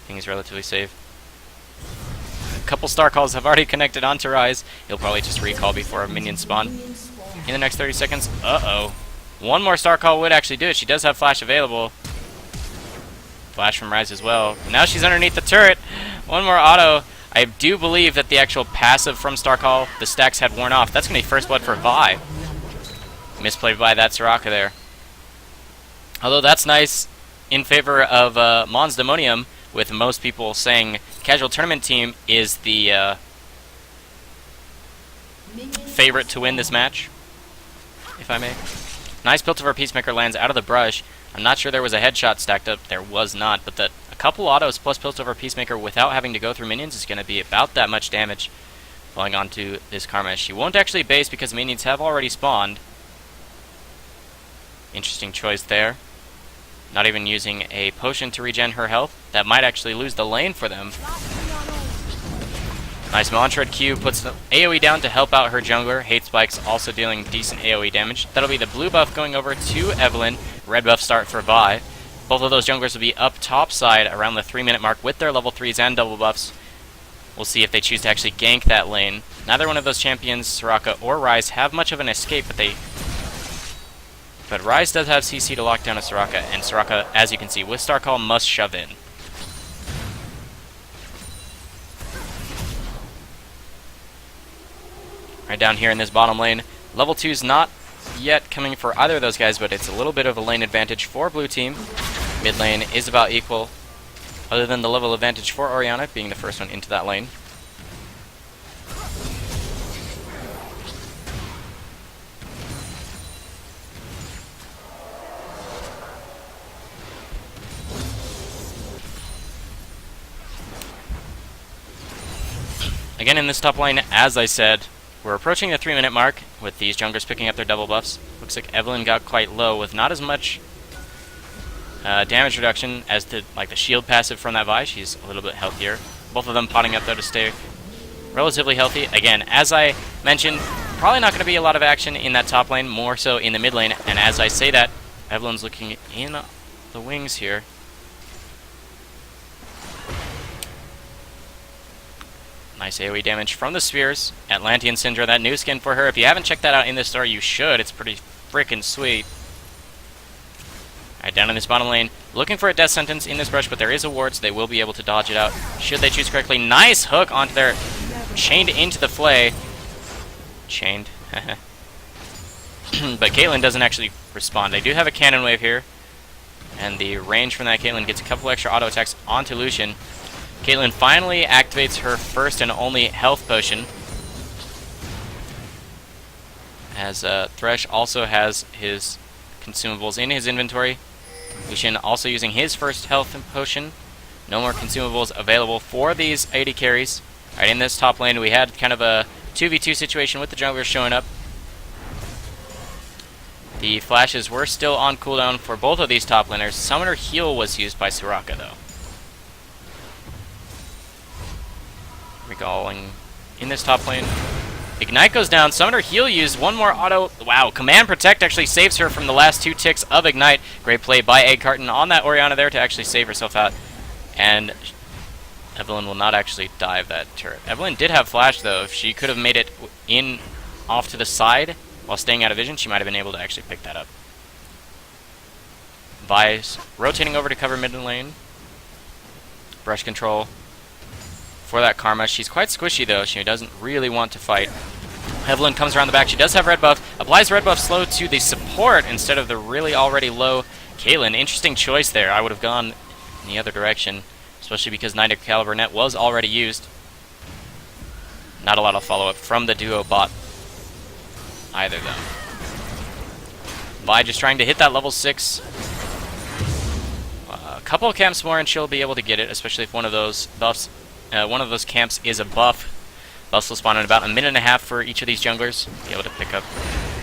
Things relatively safe. couple star calls have already connected onto Rise. He'll probably just recall before a minion spawn in the next 30 seconds. Uh-oh. One more star call would actually do it. She does have flash available. Flash from Rise as well. Now she's underneath the turret. One more auto. I do believe that the actual passive from star call, the stacks had worn off. That's going to be first blood for Vi. Misplay by that Soraka there. Although that's nice in favor of Mons Demonium, with most people saying casual tournament team is the favorite to win this match, if I may. Nice Piltover Peacemaker lands out of the brush. I'm not sure there was a headshot stacked up. There was not, but a couple autos plus Piltover Peacemaker without having to go through minions is going to be about that much damage falling onto this Karma. She won't actually base because minions have already spawned. Interesting choice there. Not even using a potion to regen her health. That might actually lose the lane for them. Nice Montrud Q puts the AoE down to help out her jungler. Hate Spike's also dealing decent AoE damage. That'll be the blue buff going over to Evelynn. Red buff start for Vi. Both of those junglers will be up top side around the 3-minute mark with their level 3s and double buffs. We'll see if they choose to actually gank that lane. Neither one of those champions, Soraka or Rise, have much of an escape, but Rise does have CC to lock down a Soraka, and Soraka, as you can see, with Star Call, must shove in. Right down here in this bottom lane, level 2's not yet coming for either of those guys, but it's a little bit of a lane advantage for blue team. Mid lane is about equal, other than the level advantage for Orianna being the first one into that lane. Again, in this top lane, as I said, we're approaching the 3-minute mark with these junglers picking up their double buffs. Looks like Evelynn got quite low with not as much damage reduction as the shield passive from that Vi. She's a little bit healthier. Both of them potting up though to stay relatively healthy. Again, as I mentioned, probably not going to be a lot of action in that top lane, more so in the mid lane. And as I say that, Evelynn's looking in the wings here. Nice AoE damage from the Spheres. Atlantean Syndra, that new skin for her. If you haven't checked that out in this store, you should. It's pretty freaking sweet. Alright, down in this bottom lane. Looking for a death sentence in this brush, but there is a ward, so they will be able to dodge it out. Should they choose correctly. Nice hook onto their... chained into the flay. Chained. But Caitlyn doesn't actually respond. They do have a cannon wave here. And the range from that Caitlyn gets a couple extra auto attacks onto Lucian. Caitlyn finally activates her first and only health potion, as Thresh also has his consumables in his inventory. Lucian also using his first health potion. No more consumables available for these AD carries. Alright, in this top lane we had kind of a 2v2 situation with the junglers showing up. The flashes were still on cooldown for both of these top laners. Summoner Heal was used by Soraka though. Recalling in this top lane. Ignite goes down. Summoner Heal used. One more auto. Wow. Command Protect actually saves her from the last 2 ticks of Ignite. Great play by Egg Carton on that Orianna there to actually save herself out. And Evelynn will not actually dive that turret. Evelynn did have flash though. If she could have made it in off to the side while staying out of vision, she might have been able to actually pick that up. Vi's rotating over to cover mid lane. Brush control for that Karma. She's quite squishy though. She doesn't really want to fight. Evelynn comes around the back. She does have red buff. Applies red buff slow to the support instead of the really already low Caitlyn. Interesting choice there. I would have gone in the other direction, especially because 90 caliber net was already used. Not a lot of follow-up from the duo bot either though. Vi just trying to hit that level 6. A couple of camps more and she'll be able to get it, especially if one of those buffs, one of those camps is a buff. Buffs will spawn in about a minute and a half for each of these junglers. Be able to pick up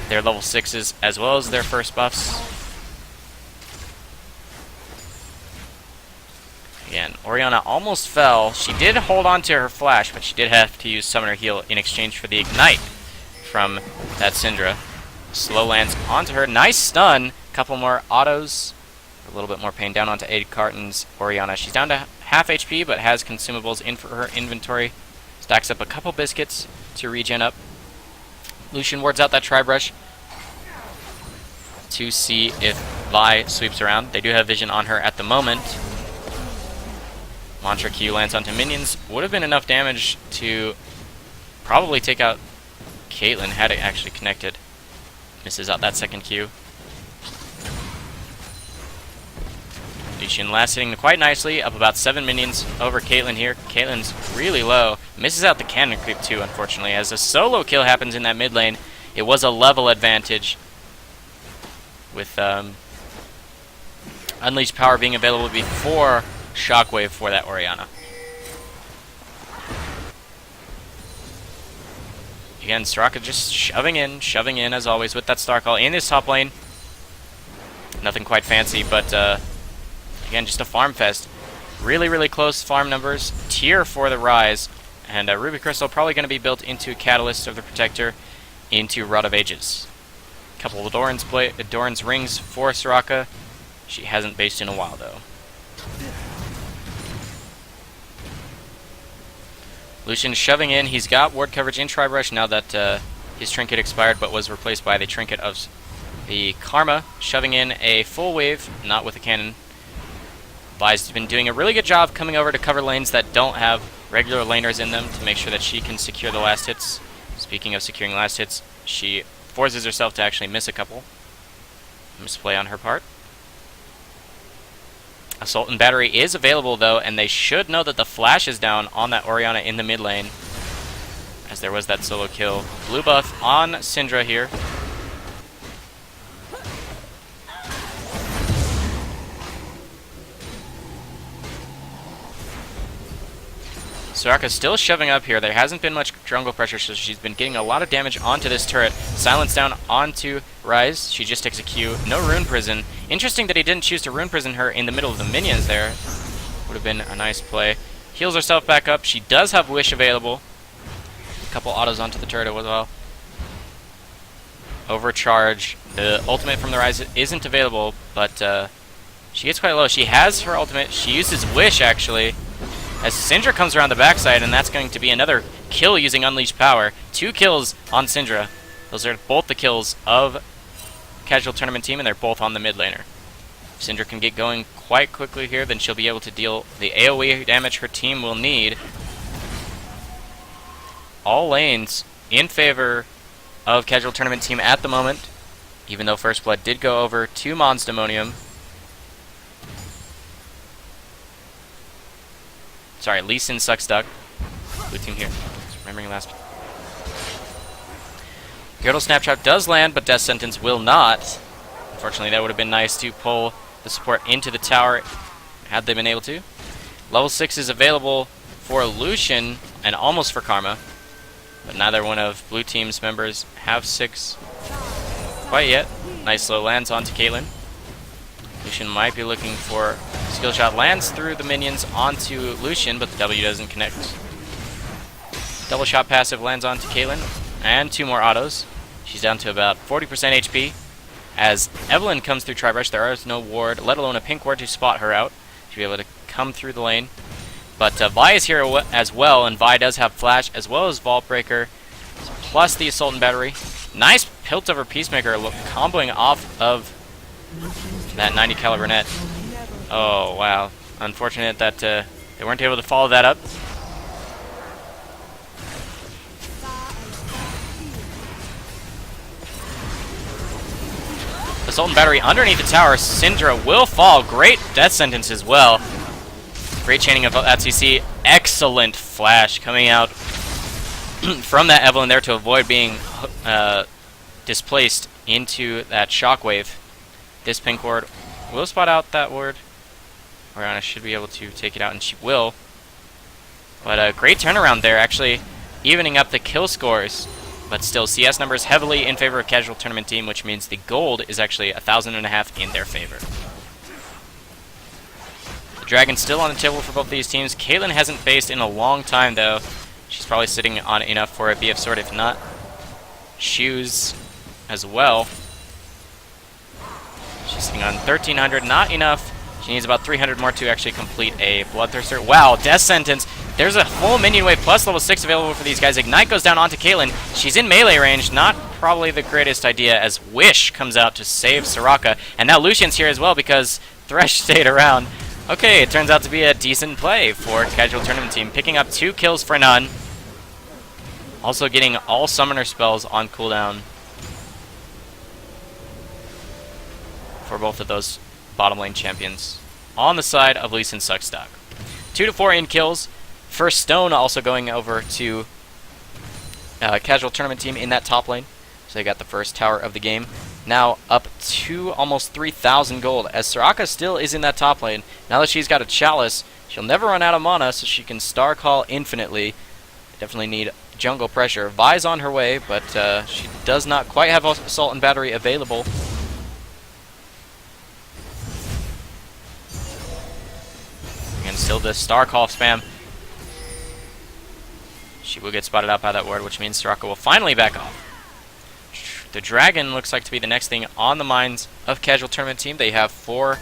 their level 6s as well as their first buffs. Again, Orianna almost fell. She did hold on to her flash, but she did have to use Summoner Heal in exchange for the Ignite from that Syndra. Slow lands onto her. Nice stun. Couple more autos. A little bit more pain down onto Egg Carton's Orianna. She's down to half HP, but has consumables in for her inventory. Stacks up a couple biscuits to regen up. Lucian wards out that tri-brush to see if Vi sweeps around. They do have vision on her at the moment. Mantra Q lands onto minions. Would have been enough damage to probably take out Caitlyn had it actually connected. Misses out that second Q. Lucian last hitting quite nicely, up about 7 minions over Caitlyn here. Caitlyn's really low. Misses out the cannon creep too, unfortunately. As a solo kill happens in that mid lane, it was a level advantage with Unleashed Power being available before Shockwave for that Orianna. Again, Soraka just shoving in as always with that Star Call in his top lane. Nothing quite fancy, but again, just a farm fest. Really, really close farm numbers. Tier for the Rise. And Ruby Crystal probably going to be built into Catalyst of the Protector into Rod of Ages. Couple of Doran's rings for Soraka. She hasn't based in a while, though. Lucian shoving in. He's got ward coverage in Tri-Brush now that his trinket expired, but was replaced by the trinket of the Karma. Shoving in a full wave, not with a cannon. Vi's been doing a really good job coming over to cover lanes that don't have regular laners in them to make sure that she can secure the last hits. Speaking of securing last hits, she forces herself to actually miss a couple. Misplay on her part. Assault and Battery is available though, and they should know that the flash is down on that Orianna in the mid lane, as there was that solo kill. Blue buff on Syndra here. Soraka's still shoving up here. There hasn't been much jungle pressure, so she's been getting a lot of damage onto this turret. Silence down onto Rise. She just takes a Q. No Rune Prison. Interesting that he didn't choose to Rune Prison her in the middle of the minions there. Would have been a nice play. Heals herself back up. She does have Wish available. A couple autos onto the turret as well. Overcharge. The ultimate from the Rise isn't available, but she gets quite low. She has her ultimate. She uses Wish, actually, as Syndra comes around the backside, and that's going to be another kill using Unleashed Power. 2 kills on Syndra. Those are both the kills of Casual Tournament Team, and they're both on the mid laner. If Syndra can get going quite quickly here, then she'll be able to deal the AoE damage her team will need. All lanes in favor of Casual Tournament Team at the moment, even though First Blood did go over to Mons Demonium. Sorry, Lee Sin sucks duck. Blue team here. Just remembering last. Girdle Snapshot does land, but Death Sentence will not. Unfortunately, that would have been nice to pull the support into the tower had they been able to. Level 6 is available for Lucian and almost for Karma, but neither one of Blue Team's members have 6 quite yet. Nice low lands onto Caitlyn. Lucian might be looking for skill shot, lands through the minions onto Lucian, but the W doesn't connect. Double shot passive lands onto Caitlyn, and 2 more autos. She's down to about 40% HP. As Evelynn comes through Tri-Brush, there is no ward, let alone a pink ward to spot her out. She'll be able to come through the lane. But Vi is here as well, and Vi does have Flash as well as Vault Breaker, plus the Assault and Battery. Nice Pilt over Peacemaker comboing off of that 90 caliber net. Oh, wow. Unfortunate that they weren't able to follow that up. Assault and Battery underneath the tower. Syndra will fall. Great Death Sentence as well. Great chaining of that CC. Excellent Flash coming out from that Evelynn there to avoid being displaced into that Shockwave. This pink ward will spot out that ward. Orianna should be able to take it out, and she will. But a great turnaround there, actually evening up the kill scores. But still, CS numbers heavily in favor of Casual Tournament Team, which means the gold is actually 1,500 in their favor. The Dragon's still on the table for both these teams. Caitlyn hasn't faced in a long time, though. She's probably sitting on enough for a BF Sword, if not Shoes as well. She's sitting on 1,300, not enough. She needs about 300 more to actually complete a Bloodthirster. Wow, Death Sentence there's a full minion wave plus level 6 available for these guys. Ignite goes down onto Caitlyn. She's in melee range. Not probably the greatest idea as Wish comes out to save Soraka. And now Lucian's here as well because Thresh stayed around. Okay, it turns out to be a decent play for Casual Tournament Team. Picking up 2 kills for none. Also getting all summoner spells on cooldown for both of those bottom lane champions on the side of Lee Sin Suck Stock. 2 to 4 in kills. First stone also going over to Casual Tournament Team in that top lane. So they got the first tower of the game. Now up to almost 3,000 gold as Soraka still is in that top lane. Now that she's got a chalice, she'll never run out of mana so she can star call infinitely. Definitely need jungle pressure. Vi's on her way, but she does not quite have Assault and Battery available. And still the star call spam. She will get spotted out by that ward, which means Soraka will finally back off. The dragon looks like to be the next thing on the minds of Casual Tournament Team. They have 4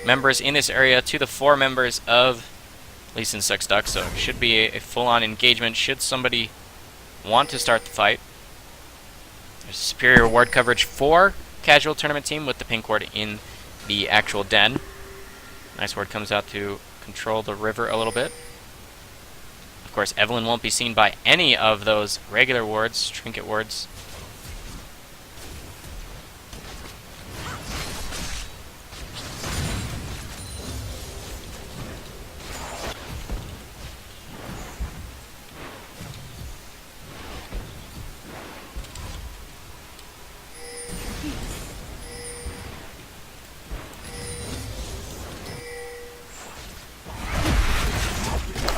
members in this area to the 4 members of Lee Sin Suck Stock, so it should be a full-on engagement should somebody want to start the fight. There's superior ward coverage for Casual Tournament Team with the pink ward in the actual den. Nice ward comes out to control the river a little bit. Of course, Evelyn won't be seen by any of those regular wards, trinket wards.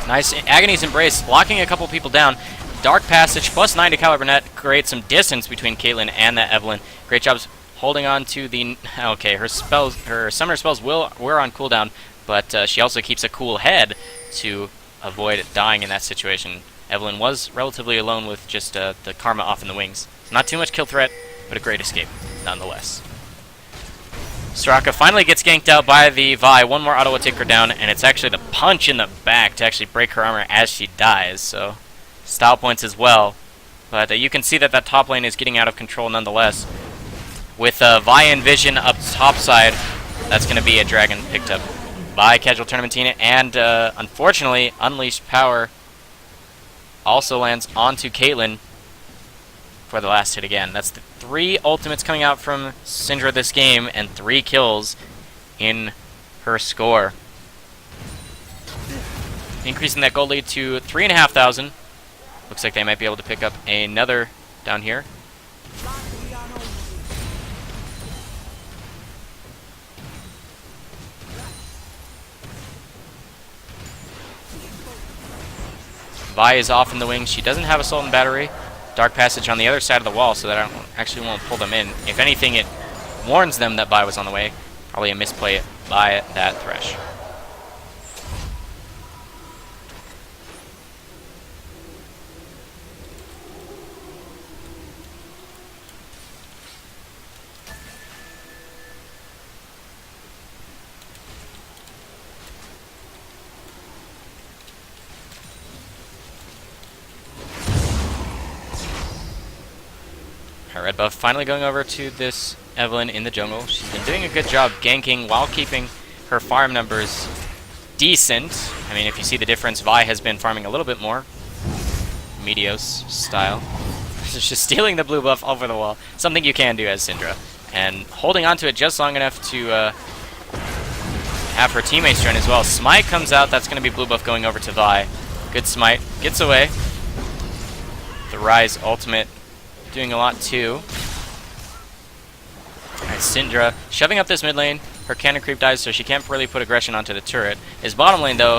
Nice Agony's Embrace, locking a couple people down. Dark Passage, plus 9 to Caliber Net, creates some distance between Caitlyn and that Evelyn. Great job holding on to the... Okay, her summoner spells were on cooldown, but she also keeps a cool head to avoid dying in that situation. Evelyn was relatively alone with just the Karma off in the wings. Not too much kill threat, but a great escape, nonetheless. Soraka finally gets ganked out by the Vi. One more auto will take her down, and it's actually the punch in the back to actually break her armor as she dies, so style points as well. But you can see that that top lane is getting out of control nonetheless. With Vi and Vision up top side, that's going to be a dragon picked up by Casual Tournament Team, and unfortunately, Unleashed Power also lands onto Caitlyn for the last hit again. That's the 3 ultimates coming out from Syndra this game, and 3 kills in her score. Increasing that gold lead to 3,500. Looks like they might be able to pick up another down here. Vi is off in the wings. She doesn't have Assault and Battery. Dark Passage on the other side of the wall, so that I actually won't pull them in. If anything, it warns them that Vi was on the way. Probably a misplay by that Thresh. Red buff finally going over to this Evelyn in the jungle. She's been doing a good job ganking while keeping her farm numbers decent. I mean, if you see the difference, Vi has been farming a little bit more. Meteos style. Just stealing the blue buff over the wall. Something you can do as Syndra. And holding onto it just long enough to have her teammates join as well. Smite comes out. That's going to be blue buff going over to Vi. Good Smite. Gets away. The Rise ultimate doing a lot too. Alright, Syndra shoving up this mid lane. Her cannon creep dies, so she can't really put aggression onto the turret. His bottom lane, though,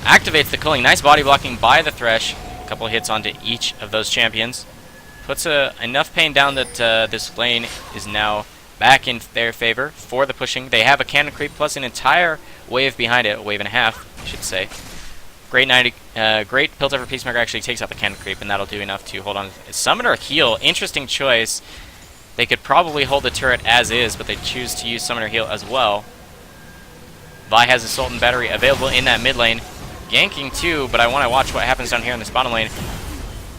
activates the culling. Nice body blocking by the Thresh. A couple hits onto each of those champions. Puts enough pain down that this lane is now back in their favor for the pushing. They have a cannon creep plus an entire wave behind it, a wave and a half, I should say. Great Piltover Peacemaker actually takes out the cannon creep, and that'll do enough to hold on. Summoner heal, interesting choice. They could probably hold the turret as is, but they choose to use Summoner heal as well. Vi has Assault and Battery available in that mid lane. ganking too, but I want to watch what happens down here in this bottom lane.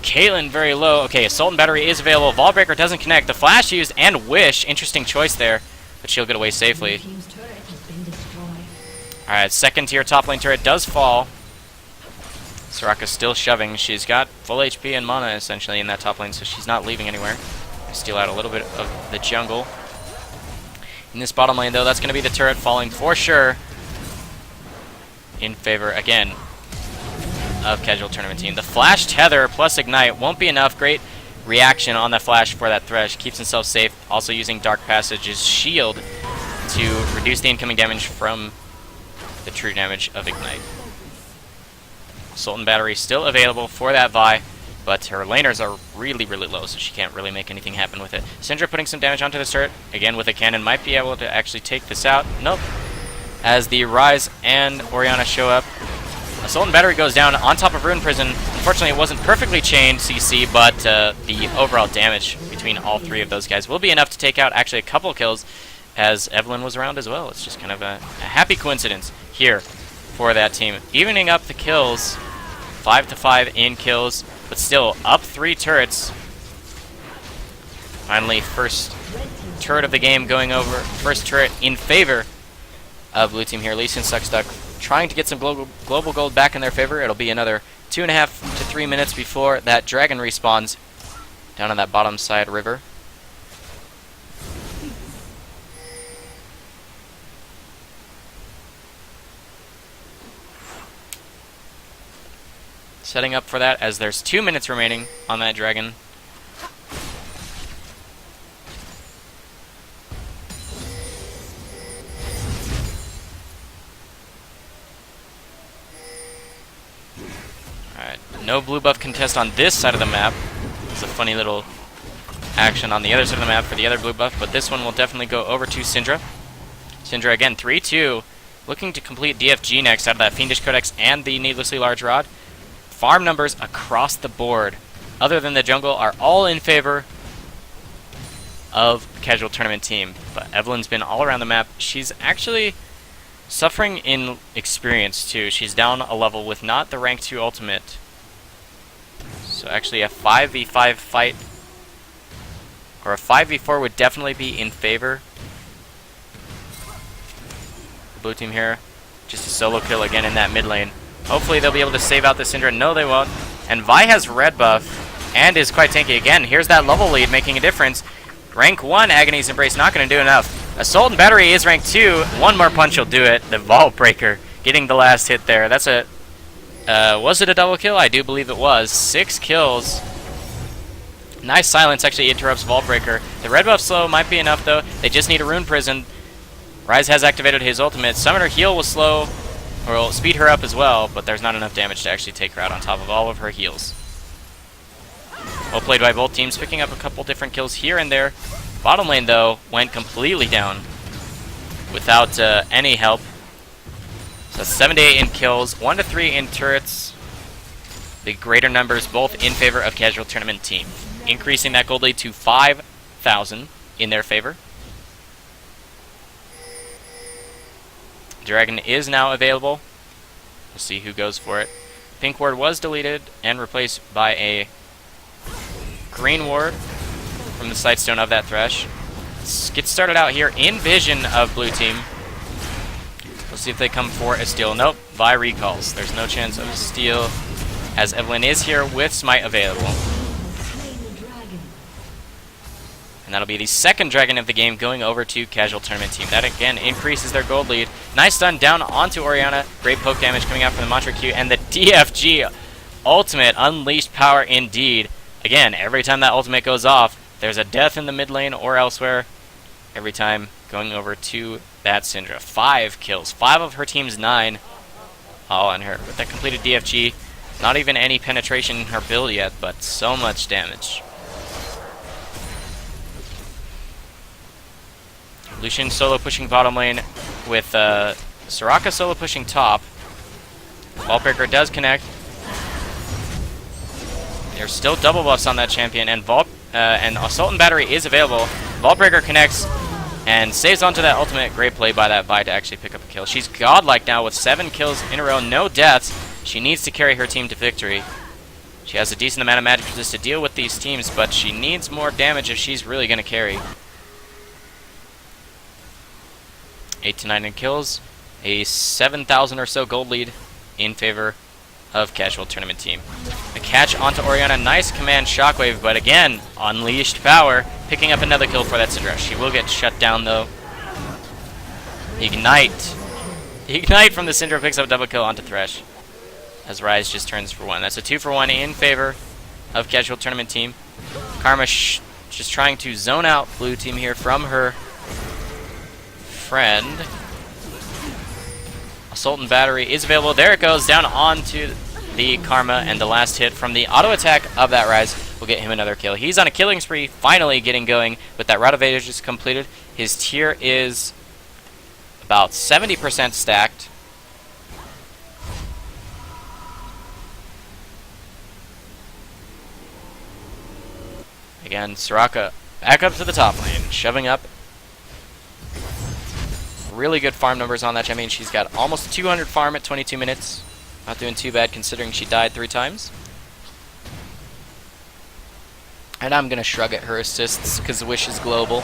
Caitlyn very low. Okay, Assault and Battery is available. Vault Breaker doesn't connect. The flash used and Wish. Interesting choice there, but she'll get away safely. Blue team's turret has been destroyed. Alright, second tier top lane turret does fall. Soraka's still shoving. She's got full HP and mana essentially in that top lane, so she's not leaving anywhere. Steal out a little bit of the jungle. In this bottom lane, though, that's going to be the turret falling for sure in favor, again, of Casual Tournament Team. The Flash Tether plus Ignite won't be enough. Great reaction on that Flash for that Thresh. Keeps himself safe. Also using Dark Passage's shield to reduce the incoming damage from the true damage of Ignite. Assault and Battery still available for that Vi, but her laners are really, really low, so she can't really make anything happen with it. Syndra putting some damage onto this turret. Again, with a cannon, might be able to actually take this out. Nope. As the Ryze and Orianna show up, Assault and Battery goes down on top of Rune Prison. Unfortunately, it wasn't perfectly chained CC, but the overall damage between all three of those guys will be enough to take out actually a couple kills, as Evelynn was around as well. It's just kind of a happy coincidence here for that team. Evening up the kills, 5-5 in kills, but still up 3 turrets. Finally, first turret of the game going over. First turret in favor of blue team here. Lee Sin Suckstuck trying to get some global gold back in their favor. It'll be another 2.5 to 3 minutes before that dragon respawns down on that bottom side river. Setting up for that as there's 2 minutes remaining on that dragon. Alright, no blue buff contest on this side of the map. It's a funny little action on the other side of the map for the other blue buff, but this one will definitely go over to Syndra. Syndra again, 3-2, looking to complete DFG next out of that Fiendish Codex and the Needlessly Large Rod. Farm numbers across the board, other than the jungle, are all in favor of Casual Tournament Team. But Evelynn's been all around the map. She's actually suffering in experience too. She's down a level with not the rank 2 ultimate. So actually a 5v5 fight, or a 5v4 would definitely be in favor. The blue team here, just a solo kill again in that mid lane. Hopefully they'll be able to save out the Syndra. No, they won't. And Vi has red buff and is quite tanky. Again, here's that level lead making a difference. Rank 1 Agony's Embrace not going to do enough. Assault and Battery is rank 2. One more punch will do it. The Vault Breaker getting the last hit there. That's a... was it a double kill? I do believe it was. 6 kills. Nice silence actually interrupts Vault Breaker. The red buff slow might be enough though. They just need a Rune Prison. Ryze has activated his ultimate. Summoner Heal will slow, or will speed her up as well, but there's not enough damage to actually take her out on top of all of her heals. Well played by both teams, picking up a couple different kills here and there. Bottom lane, though, went completely down without any help. So 7-8 in kills, 1-3 in turrets. The greater numbers both in favor of Casual Tournament Team, increasing that gold lead to 5,000 in their favor. Dragon is now available. We'll see who goes for it. Pink ward was deleted and replaced by a green ward from the Sightstone of that Thresh. Let's get started out here in vision of blue team. We'll see if they come for a steal. Nope, Vi recalls. There's no chance of a steal as Evelynn is here with Smite available. And that'll be the second dragon of the game going over to Casual Tournament Team. That again increases their gold lead. Nice stun down onto Orianna. Great poke damage coming out from the Mantra Q. And the DFG ultimate, unleashed power indeed. Again, every time that ultimate goes off, there's a death in the mid lane or elsewhere. Every time going over to that Syndra. 5 kills. 5 of her team's 9. All on her. With that completed DFG, not even any penetration in her build yet, but so much damage. Lucian solo pushing bottom lane with Soraka solo pushing top. Vault Breaker does connect. There's still double buffs on that champion, and Assault and Battery is available. Vault Breaker connects and saves onto that ultimate. Great play by that Vi to actually pick up a kill. She's godlike now with 7 kills in a row, no deaths. She needs to carry her team to victory. She has a decent amount of magic resist to deal with these teams, but she needs more damage if she's really going to carry. 8 to 9 in kills, a 7,000 or so gold lead in favor of casual tournament team. A catch onto Orianna, nice command shockwave, but again, unleashed power, picking up another kill for that Syndra. She will get shut down though. Ignite. Ignite from the Syndra picks up double kill onto Thresh, as Ryze just turns for 1. That's a 2 for 1 in favor of casual tournament team. Karma just trying to zone out blue team here from her friend. Assault and Battery is available. There it goes, down onto the Karma, and the last hit from the auto attack of that Ryze will get him another kill. He's on a killing spree, finally getting going with that Route of Ages just completed. His tier is about 70% stacked. Again, Soraka back up to the top lane, shoving up. Really good farm numbers on that champion. She's got almost 200 farm at 22 minutes. Not doing too bad considering she died 3 times. And I'm going to shrug at her assists because Wish is global.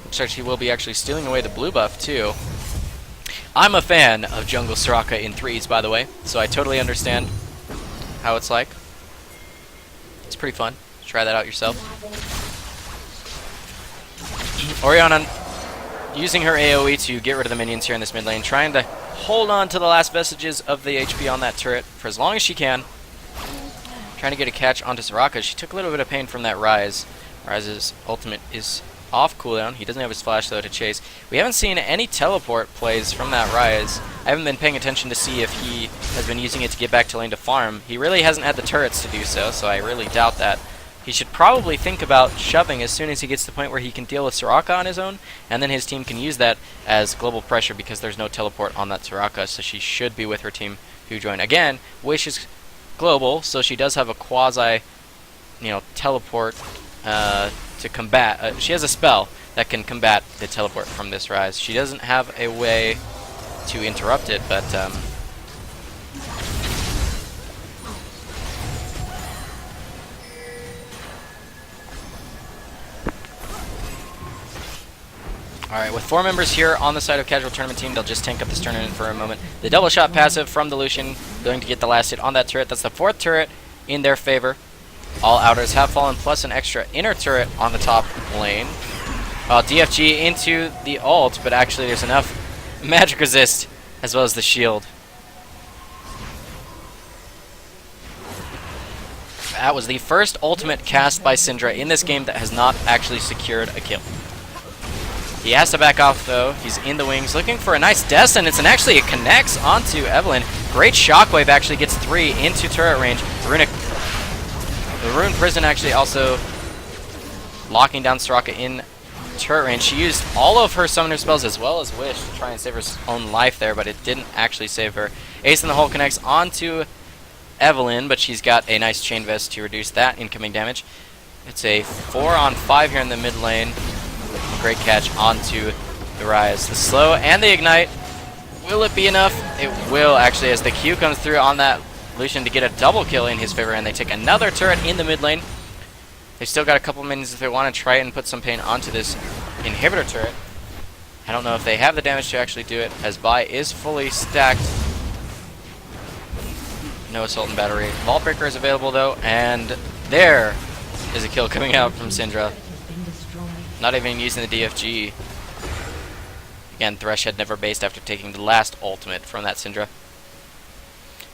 Looks like she will be actually stealing away the blue buff too. I'm a fan of jungle Soraka in 3s, by the way, so I totally understand how it's like. It's pretty fun. Try that out yourself. Orianna using her AoE to get rid of the minions here in this mid lane, trying to hold on to the last vestiges of the HP on that turret for as long as she can. Trying to get a catch onto Soraka. She took a little bit of pain from that Ryze. Ryze's ultimate is off cooldown. He doesn't have his flash though to chase. We haven't seen any teleport plays from that Ryze. I haven't been paying attention to see if he has been using it to get back to lane to farm. He really hasn't had the turrets to do so, so I really doubt that. He should probably think about shoving as soon as he gets to the point where he can deal with Soraka on his own, and then his team can use that as global pressure because there's no teleport on that Soraka, so she should be with her team who join. Again, Wish is global, so she does have a quasi, teleport to combat. She has a spell that can combat the teleport from this Ryze. She doesn't have a way to interrupt it, but alright, with 4 members here on the side of casual tournament team, they'll just tank up this tournament for a moment. The double shot passive from the Lucian going to get the last hit on that turret. That's the 4th turret in their favor. All outers have fallen, plus an extra inner turret on the top lane. DFG into the ult, but actually there's enough magic resist as well as the shield. That was the first ultimate cast by Syndra in this game that has not actually secured a kill. He has to back off though. He's in the wings looking for a nice Descendants, and actually it connects onto Evelynn. Great shockwave, actually gets 3 into turret range. The Rune Prison actually also locking down Soraka in turret range. She used all of her summoner spells as well as Wish to try and save her own life there, but it didn't actually save her. Ace in the Hole connects onto Evelynn, but she's got a nice chain vest to reduce that incoming damage. It's a 4-on-5 here in the mid lane. Great catch onto the Ryze. The slow and the ignite. Will it be enough? It will actually, as the Q comes through on that Lucian to get a double kill in his favor, and they take another turret in the mid lane. They've still got a couple minutes if they want to try and put some pain onto this inhibitor turret. I don't know if they have the damage to actually do it, as Vi is fully stacked. No Assault and Battery. Vault Breaker is available though, and there is a kill coming out from Syndra. Not even using the DFG. Again, Thresh had never based after taking the last ultimate from that Syndra.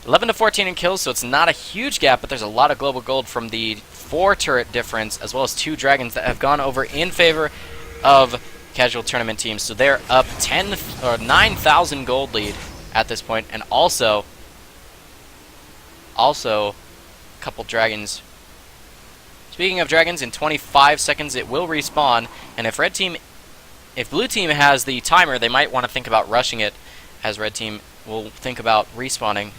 11 to 14 in kills, so it's not a huge gap, but there's a lot of global gold from the 4 turret difference, as well as 2 dragons that have gone over in favor of casual tournament teams. So they're up 9,000 gold lead at this point, and also a couple dragons. Speaking of dragons, in 25 seconds it will respawn, and if blue team has the timer, they might want to think about rushing it, as red team will think about respawning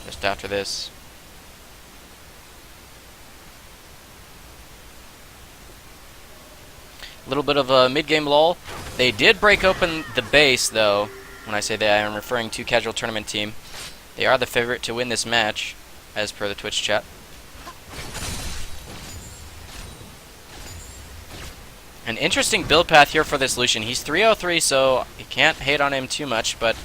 just after this. little bit of a mid-game lull. They did break open the base, though. When I say they, I am referring to Casual Tournament Team. They are the favorite to win this match, as per the Twitch chat. An interesting build path here for this Lucian. He's 303, so you can't hate on him too much, but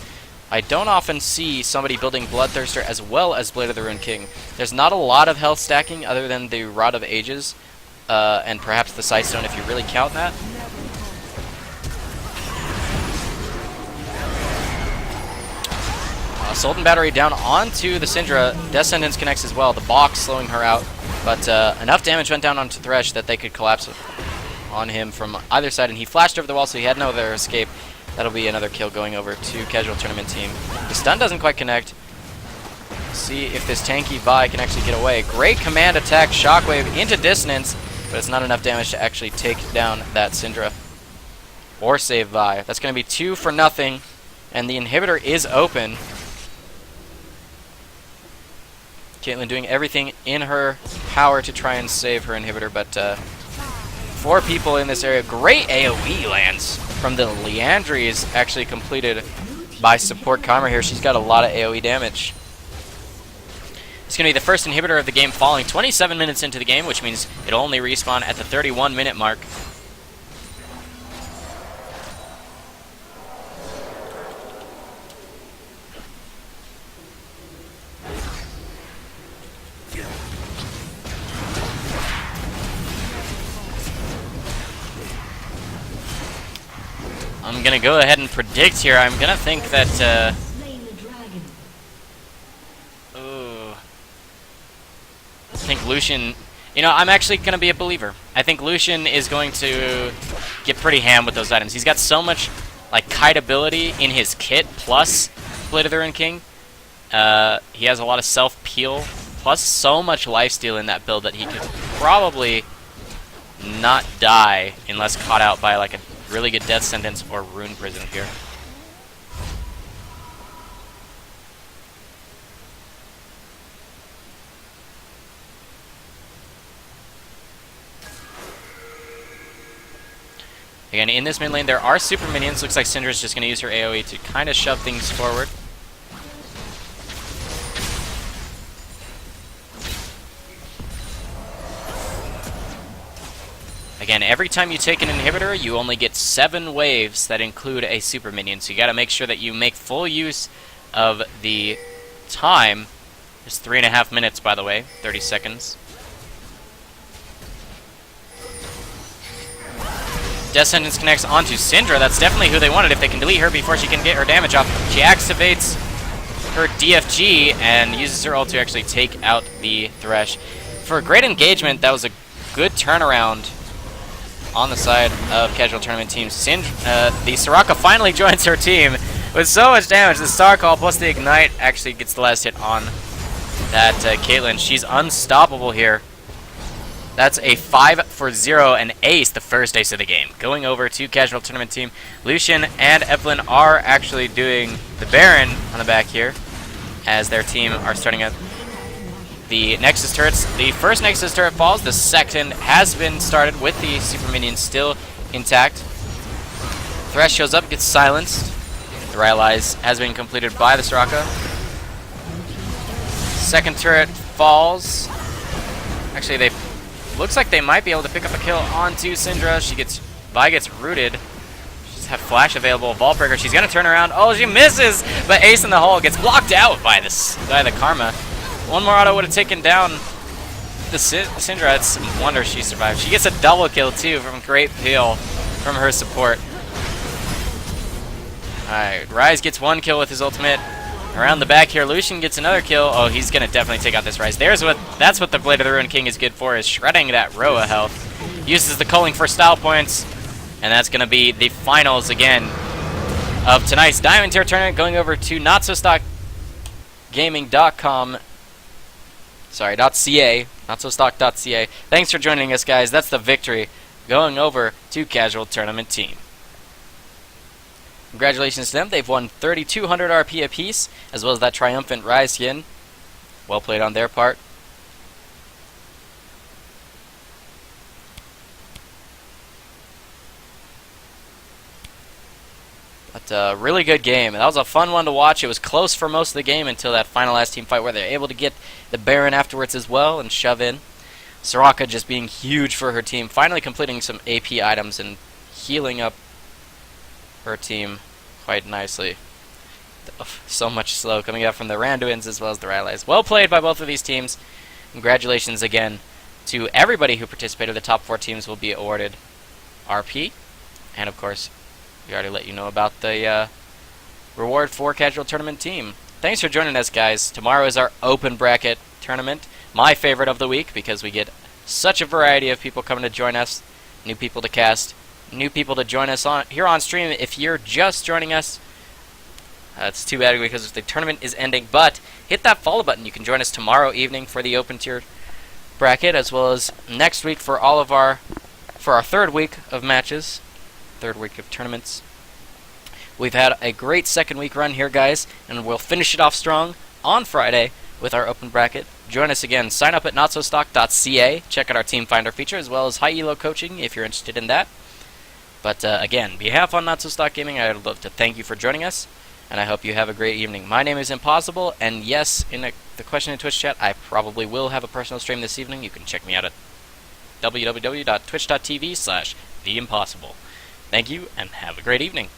I don't often see somebody building Bloodthirster as well as Blade of the Ruined King. There's not a lot of health stacking other than the Rod of Ages, and perhaps the Sightstone if you really count that. Assault and Battery down onto the Syndra. Death Sentence connects as well. The box slowing her out, but enough damage went down onto Thresh that they could collapse on him from either side, and he flashed over the wall, so he had no other escape. That'll be another kill going over to Casual Tournament Team. The stun doesn't quite connect. See if this tanky Vi can actually get away. Great command attack, Shockwave into Dissonance, but it's not enough damage to actually take down that Syndra. Or save Vi. That's going to be 2 for nothing, and the inhibitor is open. Caitlyn doing everything in her power to try and save her inhibitor, but 4 people in this area. Great AoE lands from the Leandries, actually completed by support Karma here. She's got a lot of AoE damage. It's going to be the first inhibitor of the game falling 27 minutes into the game, which means it'll only respawn at the 31-minute mark. I'm going to go ahead and predict here. I'm going to think that... I think Lucian... You know, I'm actually going to be a believer. I think Lucian is going to get pretty ham with those items. He's got so much, like, kite ability in his kit, plus Blade of the Ruined King. He has a lot of self-peel, plus so much lifesteal in that build that he could probably not die unless caught out by, like, a really good Death Sentence or Rune Prison here. Again, in this mid lane, there are super minions. Looks like Syndra's just going to use her AoE to kind of shove things forward. Again, every time you take an inhibitor, you only get 7 waves that include a super minion. So you got to make sure that you make full use of the time. It's 3.5 minutes, by the way, 30 seconds. Death Sentence connects onto Syndra. That's definitely who they wanted if they can delete her before she can get her damage off. She activates her DFG and uses her ult to actually take out the Thresh. For a great engagement, that was a good turnaround on the side of Casual Tournament Team. The Soraka finally joins her team with so much damage. The Star Call plus the Ignite actually gets the last hit on that Caitlyn. She's unstoppable here. That's a 5-for-0 and ace, the first ace of the game. Going over to Casual Tournament Team. Lucian and Evelyn are actually doing the Baron on the back here, as their team are starting up the Nexus turrets. The first Nexus turret falls. The second has been started with the super minions still intact. Thresh shows up, gets silenced. The Rylai's has been completed by the Soraka. Second turret falls. Actually, they looks like they might be able to pick up a kill onto Syndra. Vi gets rooted. She just have flash available. Vault Breaker. She's gonna turn around. Oh, she misses, but Ace in the hole gets blocked out by the Karma. One more auto would have taken down the Syndra. It's a wonder she survived. She gets a double kill too from great peel from her support. Alright, Ryze gets 1 kill with his ultimate. Around the back here, Lucian gets another kill. Oh, he's gonna definitely take out this Ryze. That's what the Blade of the Ruined King is good for, is shredding that Roa health. Uses the culling for style points, and that's gonna be the finals again of tonight's Diamond Tier tournament, going over to NotSoStockGaming.com. Sorry, .ca, NotSoStock.ca. Thanks for joining us, guys. That's the victory, going over to Casual Tournament Team. Congratulations to them. They've won 3,200 RP apiece, as well as that triumphant Ryze skin. Well played on their part. But really good game. That was a fun one to watch. It was close for most of the game until that final last team fight where they're able to get the Baron afterwards as well and shove in. Soraka just being huge for her team, finally completing some AP items and healing up her team quite nicely. So much slow coming out from the Randuins as well as the Rylai's. Well played by both of these teams. Congratulations again to everybody who participated. The top 4 teams will be awarded RP. And of course, we already let you know about the reward for casual tournament team. Thanks for joining us, guys. Tomorrow is our open bracket tournament. My favorite of the week because we get such a variety of people coming to join us. New people to cast, new people to join us here on stream. If you're just joining us, it's too bad because the tournament is ending, but hit that follow button. You can join us tomorrow evening for the open tier bracket, as well as next week for our 3rd week of matches, 3rd week of tournaments. We've had a great 2nd week run here, guys, and we'll finish it off strong on Friday with our open bracket. Join us again. Sign up at NotSoStock.ca. Check out our Team Finder feature, as well as high elo coaching if you're interested in that. But again, on behalf of NotSoStockGaming, I would love to thank you for joining us, and I hope you have a great evening. My name is Impossible, and yes, in the question in Twitch chat, I probably will have a personal stream this evening. You can check me out at www.twitch.tv/theimpossible. Thank you, and have a great evening.